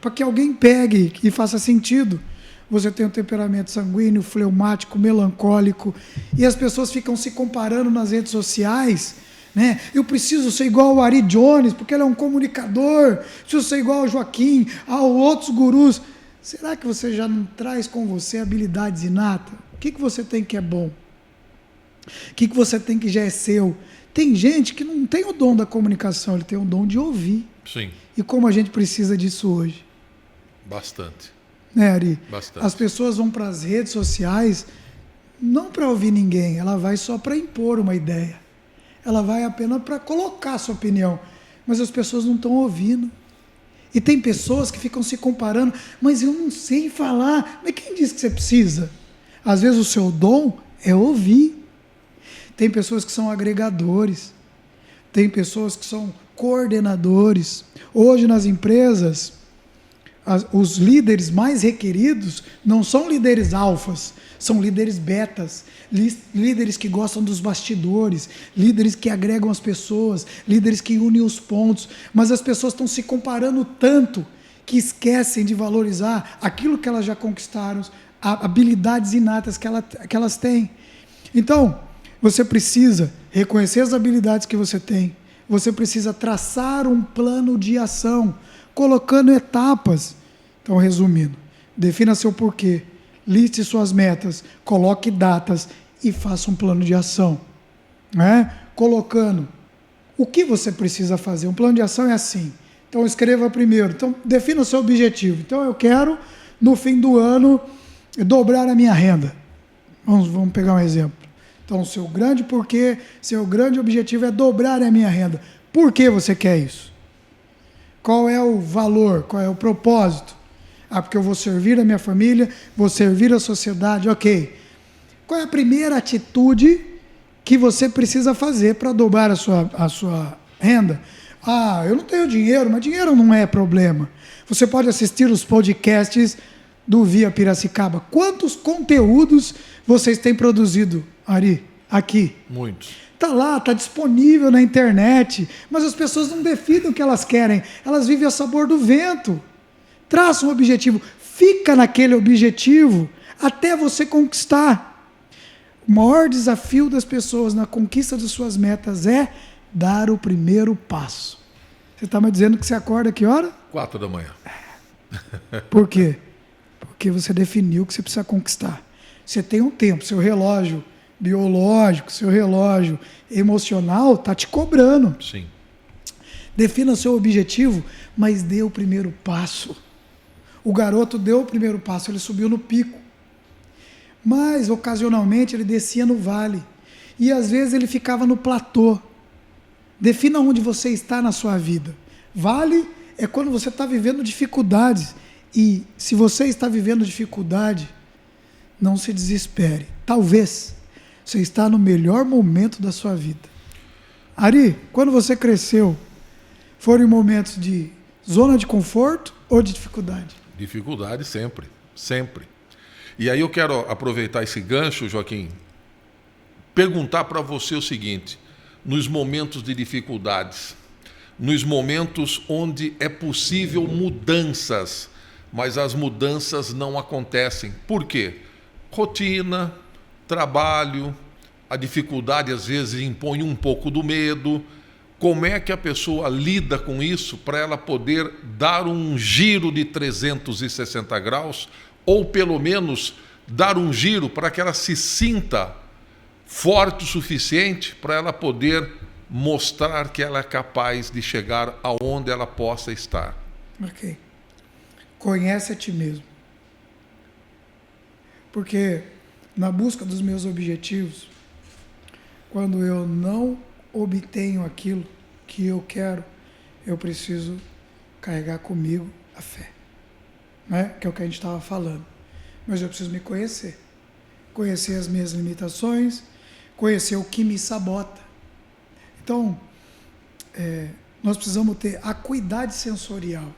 para que alguém pegue e faça sentido. Você tem um temperamento sanguíneo, fleumático, melancólico, e as pessoas ficam se comparando nas redes sociais, né? Eu preciso ser igual ao Ari Jones, porque ele é um comunicador, preciso ser igual ao Joaquim, a outros gurus. Será que você já não traz com você habilidades inatas? O que você tem que é bom? O que você tem que já é seu? Tem gente que não tem o dom da comunicação, ele tem o dom de ouvir. Sim. E como a gente precisa disso hoje? Bastante. Né, Ari? Bastante. As pessoas vão para as redes sociais não para ouvir ninguém, ela vai só para impor uma ideia. Ela vai apenas para colocar a sua opinião. Mas as pessoas não estão ouvindo. E tem pessoas que ficam se comparando, mas eu não sei falar. Mas quem disse que você precisa? Às vezes o seu dom é ouvir. Tem pessoas que são agregadores. Tem pessoas que são coordenadores. Hoje nas empresas, os líderes mais requeridos não são líderes alfas, são líderes betas, líderes que gostam dos bastidores, líderes que agregam as pessoas, líderes que unem os pontos, mas as pessoas estão se comparando tanto que esquecem de valorizar aquilo que elas já conquistaram, habilidades inatas que elas têm. Então, você precisa reconhecer as habilidades que você tem, você precisa traçar um plano de ação, colocando etapas. Então, resumindo, defina seu porquê, liste suas metas, coloque datas e faça um plano de ação. Né? Colocando o que você precisa fazer. Um plano de ação é assim. Então, escreva primeiro. Então, defina o seu objetivo. Então, eu quero, no fim do ano, dobrar a minha renda. Vamos pegar um exemplo. Então, seu grande porquê, seu grande objetivo é dobrar a minha renda. Por que você quer isso? Qual é o valor? Qual é o propósito? Porque eu vou servir a minha família, vou servir a sociedade, ok. Qual é a primeira atitude que você precisa fazer para dobrar a sua renda? Eu não tenho dinheiro, mas dinheiro não é problema. Você pode assistir os podcasts do Via Piracicaba. Quantos conteúdos vocês têm produzido, Ari, aqui? Muitos. Está lá, está disponível na internet, mas as pessoas não definem o que elas querem, elas vivem a sabor do vento. Traça um objetivo, fica naquele objetivo até você conquistar. O maior desafio das pessoas na conquista de suas metas é dar o primeiro passo. Você está me dizendo que você acorda que hora? 4 da manhã. Por quê? Porque você definiu o que você precisa conquistar. Você tem um tempo, seu relógio biológico, seu relógio emocional está te cobrando. Sim. Defina o seu objetivo, mas dê o primeiro passo. O garoto deu o primeiro passo, ele subiu no pico. Mas, ocasionalmente, ele descia no vale. E, às vezes, ele ficava no platô. Defina onde você está na sua vida. Vale é quando você está vivendo dificuldades. E, se você está vivendo dificuldade, não se desespere. Talvez você está no melhor momento da sua vida. Ari, quando você cresceu, foram momentos de zona de conforto ou de dificuldade? Dificuldade sempre, sempre. E aí eu quero aproveitar esse gancho, Joaquim, perguntar para você o seguinte: nos momentos de dificuldades, nos momentos onde é possível mudanças, mas as mudanças não acontecem. Por quê? Rotina, trabalho, a dificuldade às vezes impõe um pouco do medo. Como é que a pessoa lida com isso para ela poder dar um giro de 360 graus ou pelo menos dar um giro para que ela se sinta forte o suficiente para ela poder mostrar que ela é capaz de chegar aonde ela possa estar? Ok. Conhece a ti mesmo. Porque na busca dos meus objetivos, quando eu não obtenho aquilo que eu quero, eu preciso carregar comigo a fé, né? Que é o que a gente estava falando. Mas eu preciso me conhecer. Conhecer as minhas limitações, conhecer o que me sabota. Então, nós precisamos ter acuidade sensorial,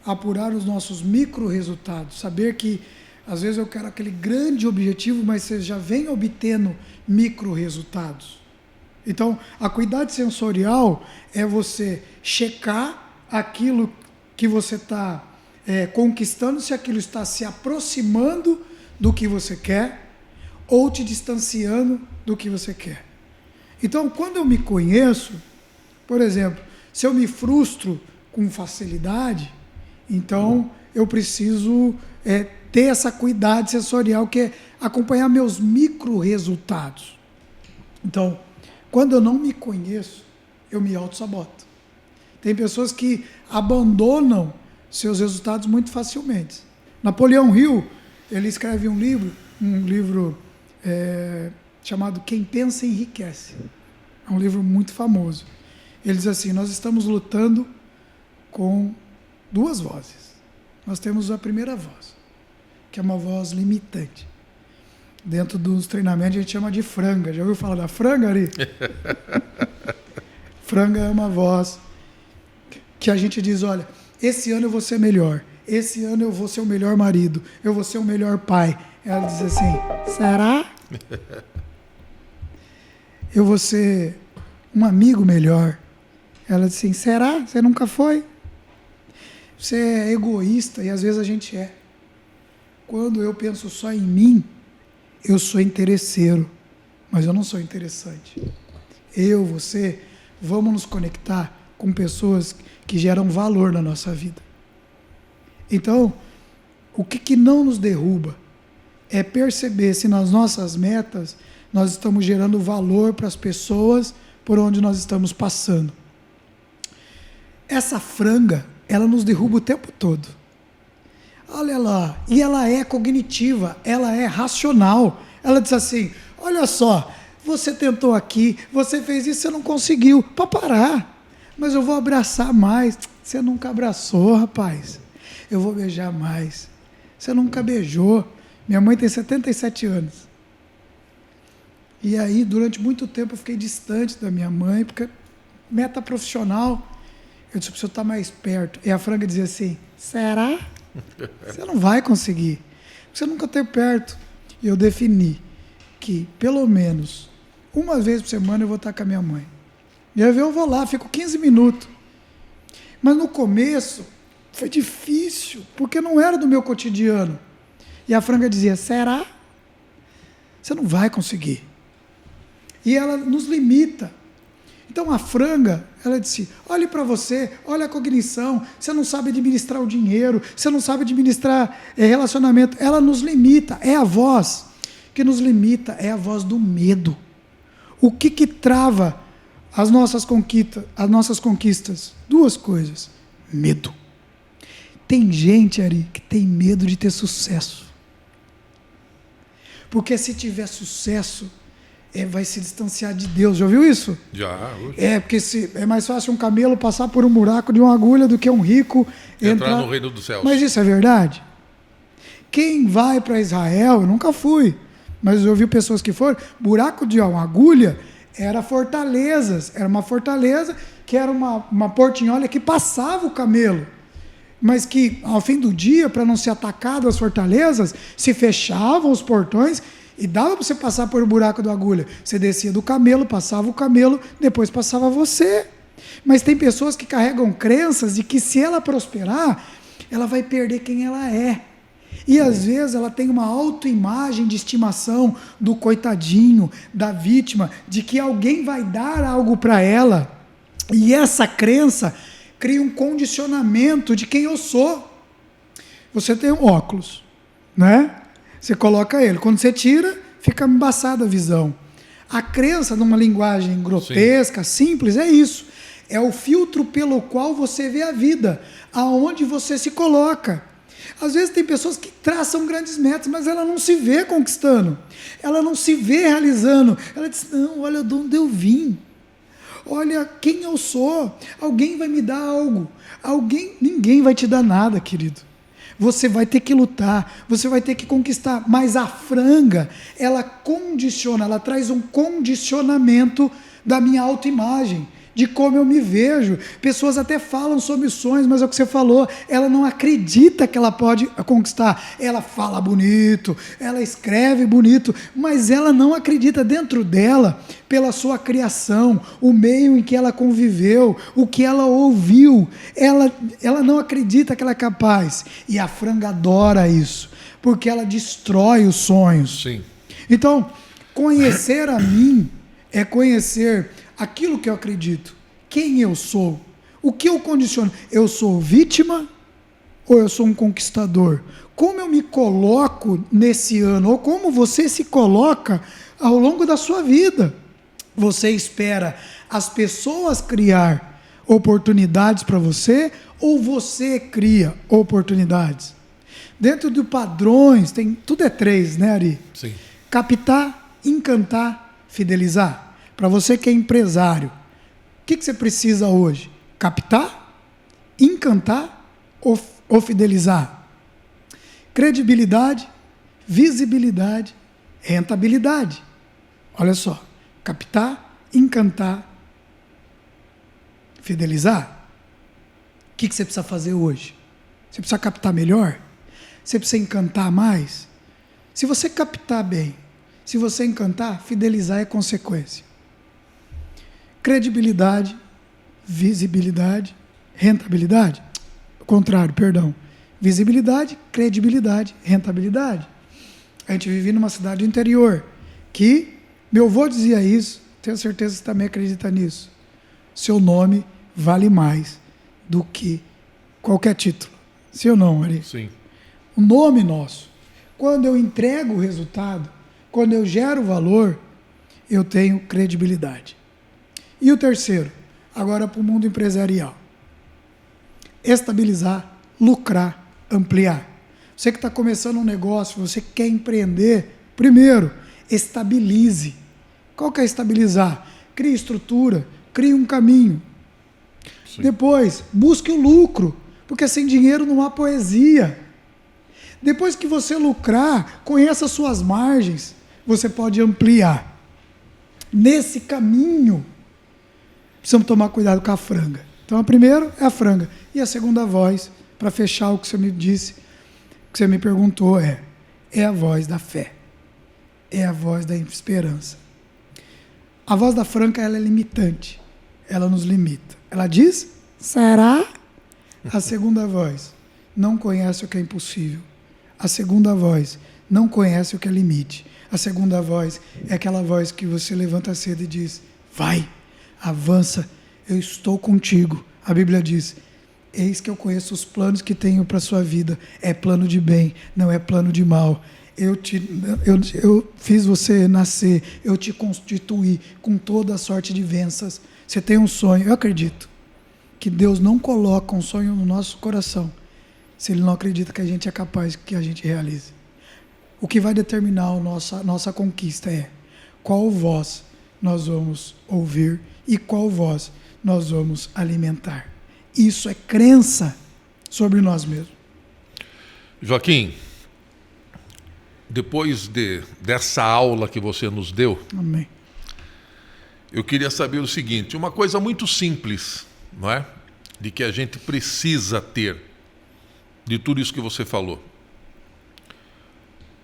apurar os nossos micro-resultados, saber que às vezes eu quero aquele grande objetivo, mas você já vem obtendo micro-resultados. Então, a acuidade sensorial é você checar aquilo que você está conquistando, se aquilo está se aproximando do que você quer ou te distanciando do que você quer. Então, quando eu me conheço, por exemplo, se eu me frustro com facilidade, então eu preciso ter essa acuidade sensorial, que é acompanhar meus micro-resultados. Então, quando eu não me conheço, eu me auto-saboto. Tem pessoas que abandonam seus resultados muito facilmente. Napoleão Hill, ele escreve um livro chamado Quem Pensa Enriquece. É um livro muito famoso. Ele diz assim: nós estamos lutando com duas vozes. Nós temos a primeira voz, que é uma voz limitante. Dentro dos treinamentos a gente chama de franga. Já ouviu falar da franga, Ari? Franga é uma voz que a gente diz: olha, esse ano eu vou ser melhor, esse ano eu vou ser o melhor marido, eu vou ser o melhor pai. Ela diz assim: será? Eu vou ser um amigo melhor. Ela diz assim: será? Você nunca foi? Você é egoísta, e às vezes a gente é. Quando eu penso só em mim, eu sou interesseiro, mas eu não sou interessante. Você, vamos nos conectar com pessoas que geram valor na nossa vida. Então, o que não nos derruba é perceber se nas nossas metas nós estamos gerando valor para as pessoas por onde nós estamos passando. Essa franga, ela nos derruba o tempo todo. Olha lá, e ela é cognitiva, ela é racional. Ela diz assim: olha só, você tentou aqui, você fez isso, você não conseguiu. Para parar, mas eu vou abraçar mais. Você nunca abraçou, rapaz. Eu vou beijar mais. Você nunca beijou. Minha mãe tem 77 anos. E aí, durante muito tempo, eu fiquei distante da minha mãe, porque meta profissional, eu disse: preciso estar mais perto. E a franga dizia assim: será? Você não vai conseguir. Você nunca esteve perto. E eu defini que, pelo menos, uma vez por semana eu vou estar com a minha mãe. E aí eu vou lá, fico 15 minutos. Mas no começo foi difícil, porque não era do meu cotidiano. E a franga dizia: será? Você não vai conseguir. E ela nos limita. Então a franga, ela disse, olhe para você, olha a cognição, você não sabe administrar o dinheiro, você não sabe administrar relacionamento. Ela nos limita, é a voz que nos limita, é a voz do medo. O que trava as nossas conquistas? Duas coisas. Medo. Tem gente, Ari, que tem medo de ter sucesso. Porque se tiver sucesso, vai se distanciar de Deus. Já ouviu isso? Já. Porque é mais fácil um camelo passar por um buraco de uma agulha do que um rico entrar no reino dos céus. Mas isso é verdade? Quem vai para Israel, eu nunca fui, mas eu ouvi pessoas que foram, buraco de uma agulha era fortalezas. Era uma fortaleza que era uma portinhola que passava o camelo. Mas que, ao fim do dia, para não ser atacado as fortalezas, se fechavam os portões e dava para você passar por o buraco da agulha. Você descia do camelo, passava o camelo, depois passava você. Mas tem pessoas que carregam crenças de que se ela prosperar, ela vai perder quem ela é. E às vezes ela tem uma autoimagem de estimação do coitadinho, da vítima, de que alguém vai dar algo para ela. E essa crença cria um condicionamento de quem eu sou. Você tem um óculos, né? Você coloca ele. Quando você tira, fica embaçada a visão. A crença, numa linguagem grotesca, simples, é isso. É o filtro pelo qual você vê a vida, aonde você se coloca. Às vezes tem pessoas que traçam grandes metas, mas ela não se vê conquistando. Ela não se vê realizando. Ela diz, não, olha de onde eu vim. Olha quem eu sou. Alguém vai me dar algo. Ninguém vai te dar nada, querido. Você vai ter que lutar, você vai ter que conquistar. Mas a franga, ela condiciona, ela traz um condicionamento da minha autoimagem, de como eu me vejo. Pessoas até falam sobre sonhos, mas é o que você falou, ela não acredita que ela pode conquistar. Ela fala bonito, ela escreve bonito, mas ela não acredita dentro dela, pela sua criação, o meio em que ela conviveu, o que ela ouviu. Ela não acredita que ela é capaz. E a franga adora isso, porque ela destrói os sonhos. Sim. Então, conhecer a mim é conhecer aquilo que eu acredito, quem eu sou, o que eu condiciono. Eu sou vítima ou eu sou um conquistador? Como eu me coloco nesse ano, ou como você se coloca ao longo da sua vida? Você espera as pessoas criar oportunidades para você ou você cria oportunidades? Dentro de padrões, tudo é 3, né, Ari? Sim. Captar, encantar, fidelizar. Para você que é empresário, o que você precisa hoje? Captar, encantar ou fidelizar? Credibilidade, visibilidade, rentabilidade. Olha só, captar, encantar, fidelizar. O que você precisa fazer hoje? Você precisa captar melhor? Você precisa encantar mais? Se você captar bem, se você encantar, fidelizar é consequência. Credibilidade, visibilidade, rentabilidade. O contrário, perdão. Visibilidade, credibilidade, rentabilidade. A gente vive numa cidade do interior que, meu avô dizia isso, tenho certeza que você também acredita nisso. Seu nome vale mais do que qualquer título. Sim ou não, Ari? Sim. O nome nosso. Quando eu entrego o resultado, quando eu gero valor, eu tenho credibilidade. E o terceiro, agora para o mundo empresarial. Estabilizar, lucrar, ampliar. Você que está começando um negócio, você quer empreender, primeiro, estabilize. Qual que é estabilizar? Crie estrutura, crie um caminho. Sim. Depois, busque o lucro, porque sem dinheiro não há poesia. Depois que você lucrar, conheça as suas margens, você pode ampliar. Nesse caminho, precisamos tomar cuidado com a franga. Então, a primeira é a franga. E a segunda voz, para fechar o que você me disse, o que você me perguntou, é a voz da fé. É a voz da esperança. A voz da franga, ela é limitante. Ela nos limita. Ela diz, será? A segunda voz, não conhece o que é impossível. A segunda voz, não conhece o que é limite. A segunda voz é aquela voz que você levanta cedo e diz: vai, avança, eu estou contigo. A Bíblia diz: eis que eu conheço os planos que tenho para a sua vida. É plano de bem, não é plano de mal. Eu fiz você nascer, eu te constituí com toda a sorte de bênçãos. Você tem um sonho. Eu acredito que Deus não coloca um sonho no nosso coração se Ele não acredita que a gente é capaz que a gente realize. O que vai determinar a nossa conquista é qual voz nós vamos ouvir e qual voz nós vamos alimentar. Isso é crença sobre nós mesmos. Joaquim, depois dessa aula que você nos deu, Amém. eu queria saber o seguinte, uma coisa muito simples, não é? De que a gente precisa ter, de tudo isso que você falou.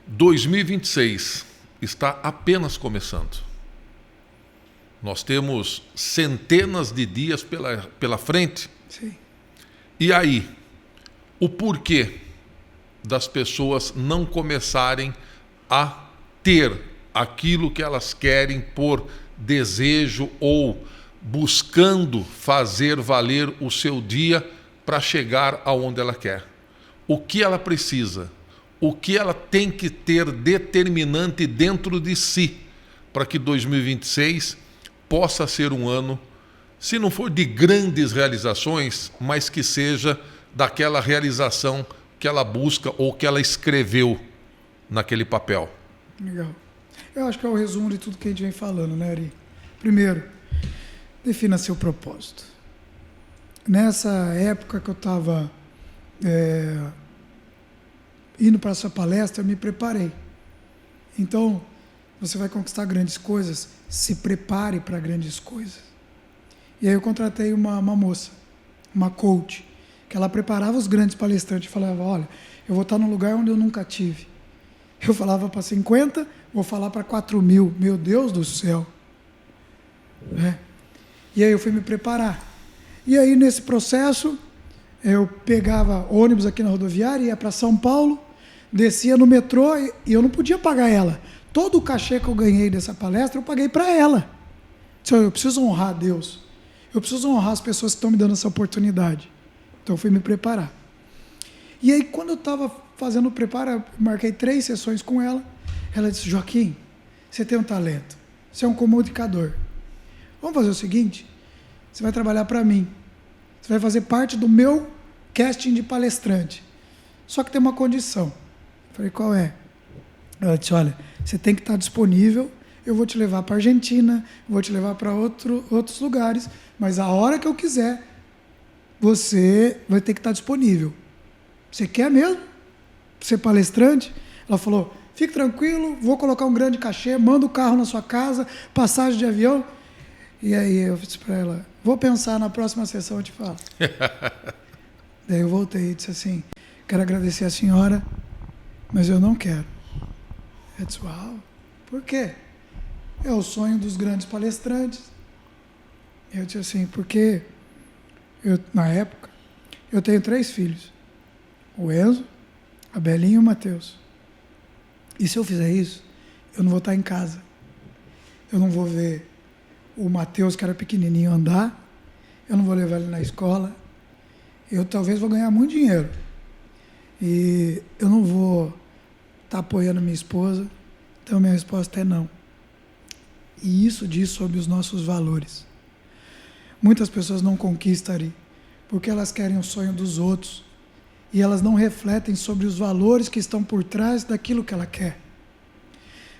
2026 está apenas começando. Nós temos centenas de dias pela frente. Sim. E aí, o porquê das pessoas não começarem a ter aquilo que elas querem por desejo ou buscando fazer valer o seu dia para chegar aonde ela quer? O que ela precisa? O que ela tem que ter determinante dentro de si para que 2026 possa ser um ano, se não for de grandes realizações, mas que seja daquela realização que ela busca ou que ela escreveu naquele papel? Legal. Eu acho que é o resumo de tudo que a gente vem falando, né, Ari? Primeiro, defina seu propósito. Nessa época que eu estava indo para essa palestra, eu me preparei. Então, você vai conquistar grandes coisas, se prepare para grandes coisas. E aí eu contratei uma moça, uma coach, que ela preparava os grandes palestrantes e falava: olha, eu vou estar num lugar onde eu nunca tive. Eu falava para 50, vou falar para 4.000. Meu Deus do céu. E aí eu fui me preparar. E aí nesse processo, eu pegava ônibus aqui na rodoviária, ia para São Paulo, descia no metrô e eu não podia pagar ela. Todo o cachê que eu ganhei dessa palestra, eu paguei para ela. Eu preciso honrar a Deus. Eu preciso honrar as pessoas que estão me dando essa oportunidade. Então eu fui me preparar. E aí quando eu estava fazendo o preparo, eu marquei 3 sessões com ela. Ela disse: Joaquim, você tem um talento. Você é um comunicador. Vamos fazer o seguinte, você vai trabalhar para mim. Você vai fazer parte do meu casting de palestrante. Só que tem uma condição. Eu falei: qual é? Ela disse: olha, você tem que estar disponível, eu vou te levar para a Argentina, vou te levar para outros lugares, mas a hora que eu quiser, você vai ter que estar disponível. Você quer mesmo ser palestrante? Ela falou: fique tranquilo, vou colocar um grande cachê, manda o carro na sua casa, passagem de avião. E aí eu disse para ela: vou pensar, na próxima sessão eu te falo. Daí eu voltei e disse assim: quero agradecer a senhora, mas eu não quero. Eu disse: uau, por quê? É o sonho dos grandes palestrantes. Eu disse assim: porque na época eu tenho 3 filhos, o Enzo, a Belinha e o Matheus. E se eu fizer isso, eu não vou estar em casa. Eu não vou ver o Matheus, que era pequenininho, andar. Eu não vou levar ele na escola. Eu talvez vou ganhar muito dinheiro. E eu não vou estar apoiando minha esposa. Então minha resposta é não. E isso diz sobre os nossos valores. Muitas pessoas não conquistam, Ari, porque elas querem o sonho dos outros. E elas não refletem sobre os valores que estão por trás daquilo que ela quer.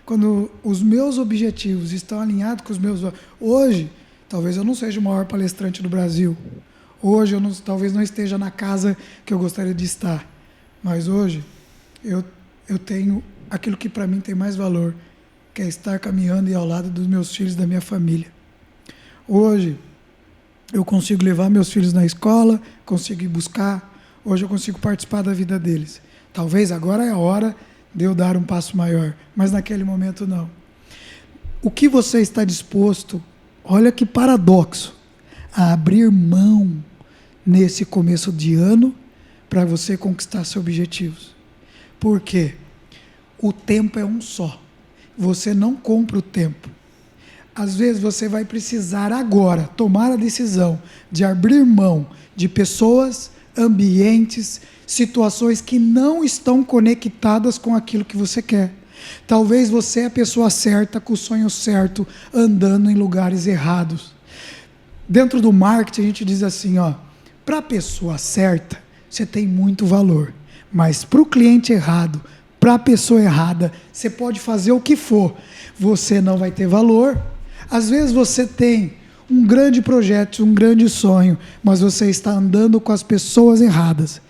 Quando os meus objetivos estão alinhados com os meus valores. Hoje, talvez eu não seja o maior palestrante do Brasil. Hoje, talvez não esteja na casa que eu gostaria de estar. Mas hoje, eu tenho aquilo que para mim tem mais valor, que é estar caminhando e ao lado dos meus filhos, da minha família. Hoje, eu consigo levar meus filhos na escola, consigo ir buscar. Hoje eu consigo participar da vida deles. Talvez agora é a hora de eu dar um passo maior, mas naquele momento não. O que você está disposto, olha que paradoxo, a abrir mão nesse começo de ano para você conquistar seus objetivos? Por quê? O tempo é um só. Você não compra o tempo. Às vezes você vai precisar agora tomar a decisão de abrir mão de pessoas, ambientes, situações que não estão conectadas com aquilo que você quer. Talvez você é a pessoa certa, com o sonho certo, andando em lugares errados. Dentro do marketing a gente diz assim, para a pessoa certa, você tem muito valor, mas para o cliente errado, para a pessoa errada, você pode fazer o que for, você não vai ter valor. Às vezes você tem um grande projeto, um grande sonho, mas você está andando com as pessoas erradas.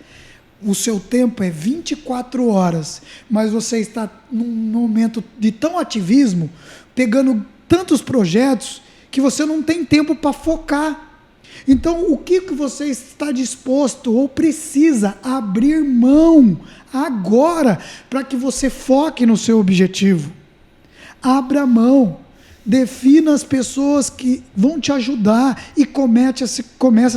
O seu tempo é 24 horas, mas você está num momento de tão ativismo, pegando tantos projetos, que você não tem tempo para focar. Então, o que você está disposto ou precisa abrir mão agora para que você foque no seu objetivo? Abra mão. Defina as pessoas que vão te ajudar e comece a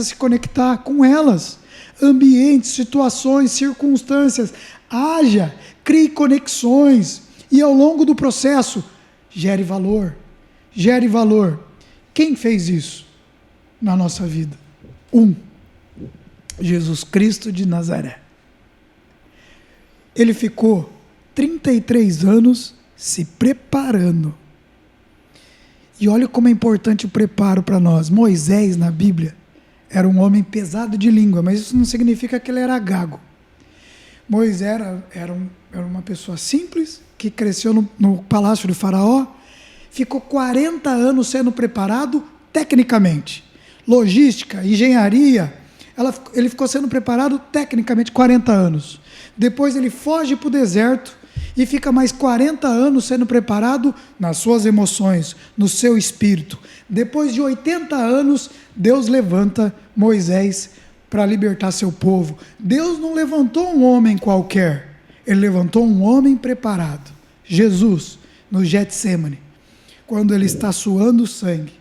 se conectar com elas. Ambientes, situações, circunstâncias. Haja, crie conexões e ao longo do processo, gere valor. Gere valor. Quem fez isso na nossa vida? Jesus Cristo de Nazaré. Ele ficou 33 anos se preparando. E olha como é importante o preparo para nós. Moisés, na Bíblia, era um homem pesado de língua, mas isso não significa que ele era gago. Moisés era uma pessoa simples, que cresceu no palácio do faraó, ficou 40 anos sendo preparado tecnicamente. Logística, engenharia, ele ficou sendo preparado tecnicamente 40 anos. Depois ele foge para o deserto, e fica mais 40 anos sendo preparado nas suas emoções, no seu espírito. Depois de 80 anos, Deus levanta Moisés para libertar seu povo. Deus não levantou um homem qualquer, Ele levantou um homem preparado. Jesus, no Getsêmani, quando ele está suando sangue,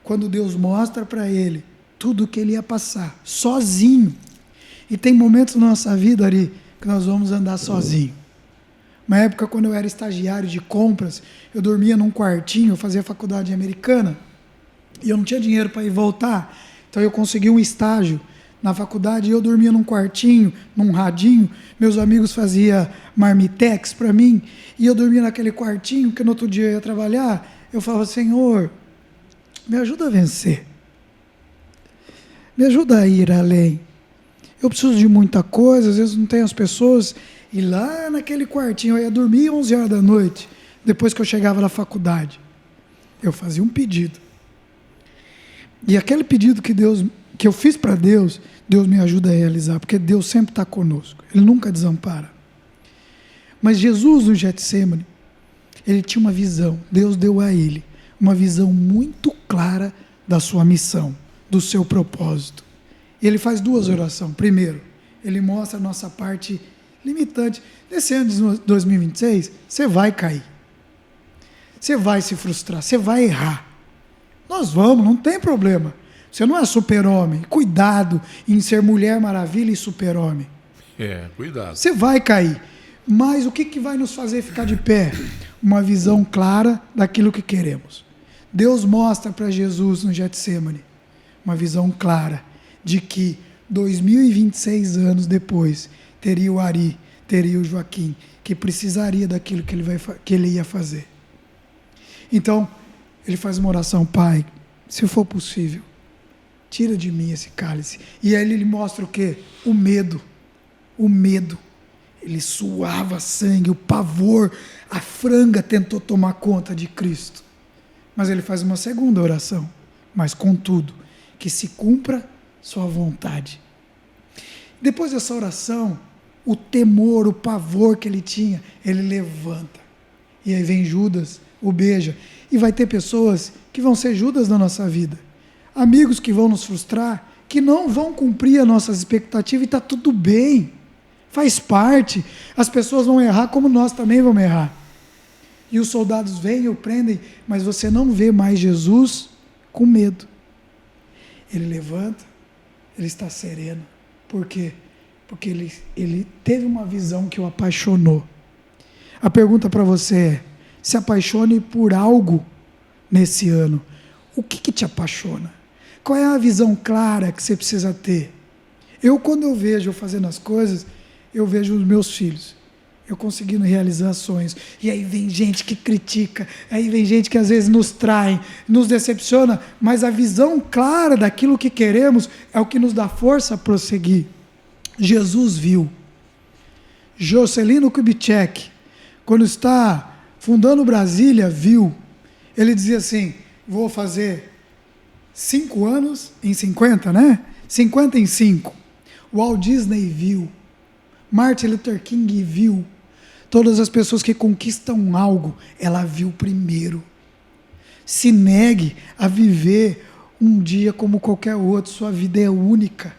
quando Deus mostra para ele tudo o que ele ia passar, sozinho. E tem momentos na nossa vida, Ari, que nós vamos andar sozinho. Uma época, quando eu era estagiário de compras, eu dormia num quartinho, eu fazia faculdade americana, e eu não tinha dinheiro para ir voltar, então eu consegui um estágio na faculdade, e eu dormia num quartinho, num radinho, meus amigos faziam marmitex para mim, e eu dormia naquele quartinho, que no outro dia eu ia trabalhar, eu falava, Senhor, me ajuda a vencer, me ajuda a ir além, eu preciso de muita coisa, às vezes não tenho as pessoas. E lá naquele quartinho, eu ia dormir 11 horas da noite, depois que eu chegava da faculdade. Eu fazia um pedido. E aquele pedido que eu fiz para Deus, Deus me ajuda a realizar, porque Deus sempre está conosco. Ele nunca desampara. Mas Jesus, no Getsêmani, ele tinha uma visão. Deus deu a ele uma visão muito clara da sua missão, do seu propósito. E ele faz duas orações. Primeiro, ele mostra a nossa parte limitante. Nesse ano de 2026, você vai cair. Você vai se frustrar, você vai errar. Nós vamos, não tem problema. Você não é super-homem. Cuidado em ser Mulher Maravilha e super-homem. Cuidado. Você vai cair. Mas o que vai nos fazer ficar de pé? Uma visão clara daquilo que queremos. Deus mostra para Jesus no Getsêmani uma visão clara de que 2026 anos depois teria o Ari, teria o Joaquim, que precisaria daquilo que ele ia fazer. Então, ele faz uma oração, Pai, se for possível, tira de mim esse cálice. E aí ele mostra o quê? O medo. O medo. Ele suava sangue, o pavor, a franga tentou tomar conta de Cristo. Mas ele faz uma segunda oração, mas contudo, que se cumpra sua vontade. Depois dessa oração, o temor, o pavor que ele tinha, ele levanta. E aí vem Judas, o beija. E vai ter pessoas que vão ser Judas na nossa vida. Amigos que vão nos frustrar, que não vão cumprir as nossas expectativas e está tudo bem. Faz parte. As pessoas vão errar como nós também vamos errar. E os soldados vêm e o prendem, mas você não vê mais Jesus com medo. Ele levanta, ele está sereno. Por quê? Porque ele teve uma visão que o apaixonou. A pergunta para você é: se apaixone por algo nesse ano. O que te apaixona? Qual é a visão clara que você precisa ter? Quando eu vejo eu fazendo as coisas, eu vejo os meus filhos, eu conseguindo realizar sonhos. E aí vem gente que critica, aí vem gente que às vezes nos trai, nos decepciona, mas a visão clara daquilo que queremos é o que nos dá força a prosseguir. Jesus viu. Juscelino Kubitschek, quando está fundando Brasília, viu. Ele dizia assim: vou fazer 5 anos em 50, né? 50 em 5. Walt Disney viu. Martin Luther King viu. Todas as pessoas que conquistam algo, ela viu primeiro. Se negue a viver um dia como qualquer outro. Sua vida é única.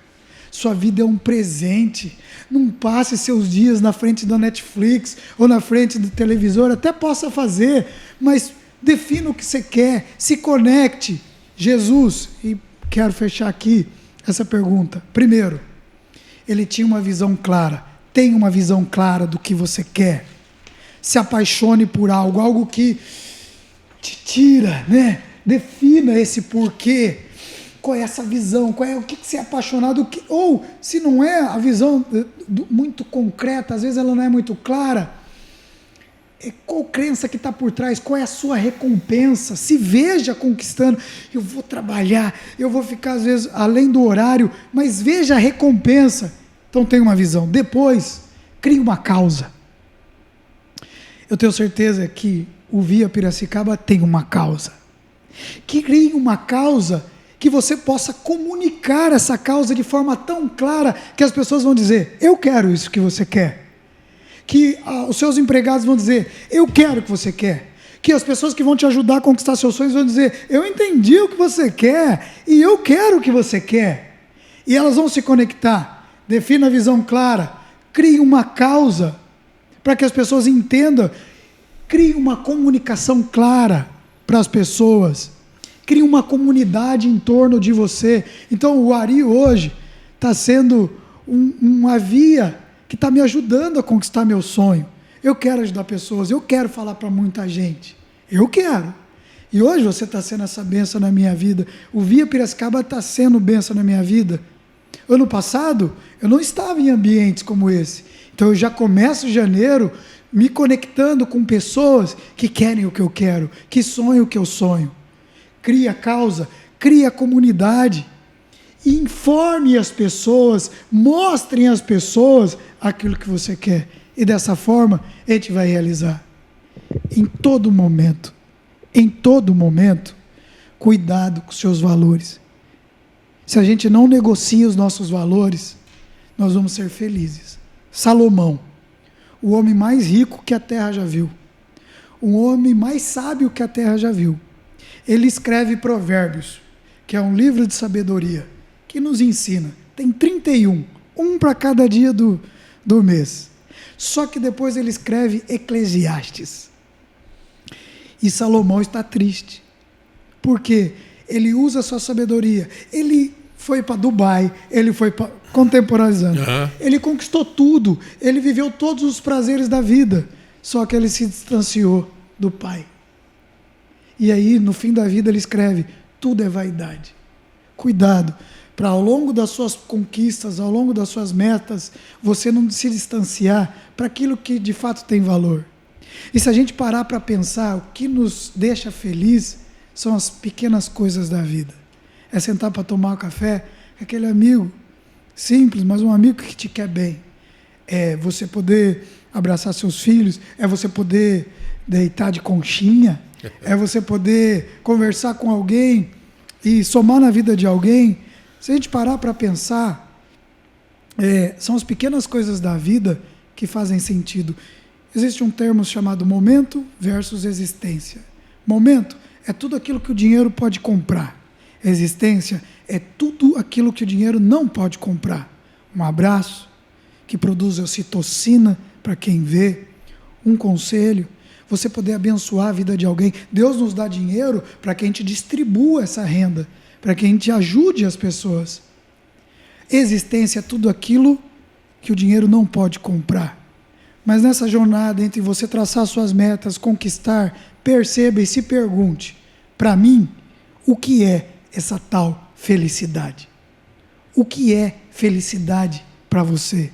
Sua vida é um presente. Não passe seus dias na frente da Netflix ou na frente do televisor. Até possa fazer, mas defina o que você quer. Se conecte. Jesus, e quero fechar aqui essa pergunta. Primeiro, ele tinha uma visão clara. Tenha uma visão clara do que você quer. Se apaixone por algo, algo que te tira, né? Defina esse porquê. Qual é essa visão? O que você é apaixonado? Ou, se não é a visão muito concreta, às vezes ela não é muito clara, qual crença que está por trás? Qual é a sua recompensa? Se veja conquistando. Eu vou trabalhar, eu vou ficar às vezes além do horário, mas veja a recompensa. Então tenha uma visão. Depois, crie uma causa. Eu tenho certeza que o Via Piracicaba tem uma causa. Crie uma causa que você possa comunicar essa causa de forma tão clara que as pessoas vão dizer: eu quero isso que você quer. Que os seus empregados vão dizer: eu quero o que você quer. Que as pessoas que vão te ajudar a conquistar seus sonhos vão dizer: eu entendi o que você quer e eu quero o que você quer. E elas vão se conectar. Defina a visão clara. Crie uma causa para que as pessoas entendam. Crie uma comunicação clara para as pessoas. Crie uma comunidade em torno de você. Então o Ari hoje está sendo uma via que está me ajudando a conquistar meu sonho. Eu quero ajudar pessoas, eu quero falar para muita gente. Eu quero. E hoje você está sendo essa bênção na minha vida. O Via Piracicaba está sendo bênção na minha vida. Ano passado, eu não estava em ambientes como esse. Então eu já começo janeiro me conectando com pessoas que querem o que eu quero, que sonham o que eu sonho. Crie a causa, crie a comunidade. Informe as pessoas, mostrem às pessoas aquilo que você quer. E dessa forma, a gente vai realizar. Em todo momento, cuidado com os seus valores. Se a gente não negocia os nossos valores, nós vamos ser felizes. Salomão, o homem mais rico que a terra já viu. O homem mais sábio que a terra já viu. Ele escreve Provérbios, que é um livro de sabedoria, que nos ensina. Tem 31, um para cada dia do mês. Só que depois ele escreve Eclesiastes. E Salomão está triste. Porque ele usa a sua sabedoria. Ele foi para Dubai, ele foi para contemporaneizando. Ele conquistou tudo, ele viveu todos os prazeres da vida. Só que ele se distanciou do Pai. E aí, no fim da vida, ele escreve: tudo é vaidade. Cuidado, para ao longo das suas conquistas, ao longo das suas metas, você não se distanciar para aquilo que de fato tem valor. E se a gente parar para pensar, o que nos deixa feliz são as pequenas coisas da vida. É sentar para tomar um café com aquele amigo simples, mas um amigo que te quer bem. É você poder abraçar seus filhos, é você poder deitar de conchinha, é você poder conversar com alguém e somar na vida de alguém. Se a gente parar para pensar, são as pequenas coisas da vida que fazem sentido. Existe um termo chamado momento versus existência. Momento é tudo aquilo que o dinheiro pode comprar. Existência é tudo aquilo que o dinheiro não pode comprar. Um abraço que produz ocitocina para quem vê, um conselho, você poder abençoar a vida de alguém. Deus nos dá dinheiro para que a gente distribua essa renda, para que a gente ajude as pessoas. Existência é tudo aquilo que o dinheiro não pode comprar. Mas nessa jornada entre você traçar suas metas, conquistar, perceba e se pergunte, para mim, o que é essa tal felicidade? O que é felicidade para você?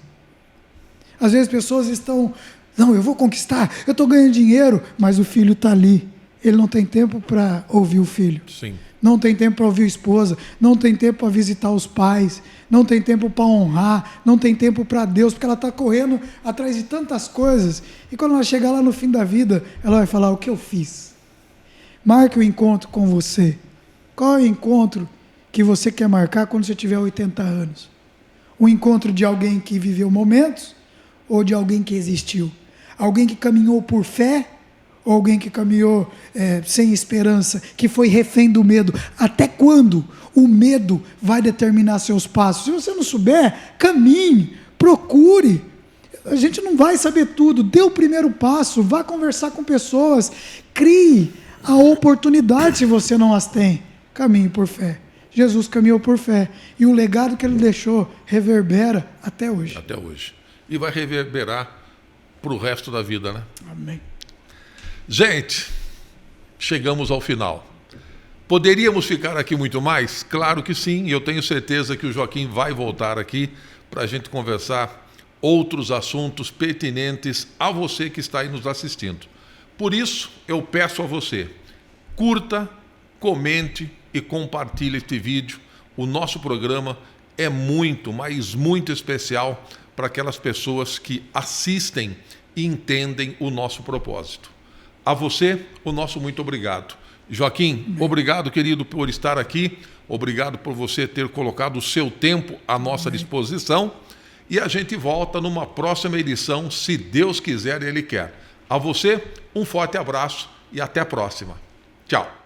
Às vezes pessoas estão, não, eu vou conquistar, eu estou ganhando dinheiro, mas o filho está ali. Ele não tem tempo para ouvir o filho. Sim. Não tem tempo para ouvir a esposa, não tem tempo para visitar os pais, não tem tempo para honrar, não tem tempo para Deus, porque ela está correndo atrás de tantas coisas. E quando ela chegar lá no fim da vida, ela vai falar, o que eu fiz? Marque o encontro com você. Qual é o encontro que você quer marcar quando você tiver 80 anos? O encontro de alguém que viveu momentos ou de alguém que existiu? Alguém que caminhou por fé ou alguém que caminhou sem esperança, que foi refém do medo? Até quando o medo vai determinar seus passos? Se você não souber, caminhe, procure. A gente não vai saber tudo. Dê o primeiro passo, vá conversar com pessoas, crie a oportunidade se você não as tem. Caminhe por fé. Jesus caminhou por fé. E o legado que ele deixou reverbera até hoje. Até hoje. E vai reverberar para o resto da vida, né? Amém. Gente, chegamos ao final. Poderíamos ficar aqui muito mais? Claro que sim, e eu tenho certeza que o Joaquim vai voltar aqui para a gente conversar outros assuntos pertinentes a você que está aí nos assistindo. Por isso, eu peço a você, curta, comente e compartilhe este vídeo. O nosso programa é muito, mas muito especial para aquelas pessoas que assistem e entendem o nosso propósito. A você, o nosso muito obrigado. Joaquim, obrigado, querido, por estar aqui. Obrigado por você ter colocado o seu tempo à nossa disposição. E a gente volta numa próxima edição, se Deus quiser e Ele quer. A você, um forte abraço e até a próxima. Tchau.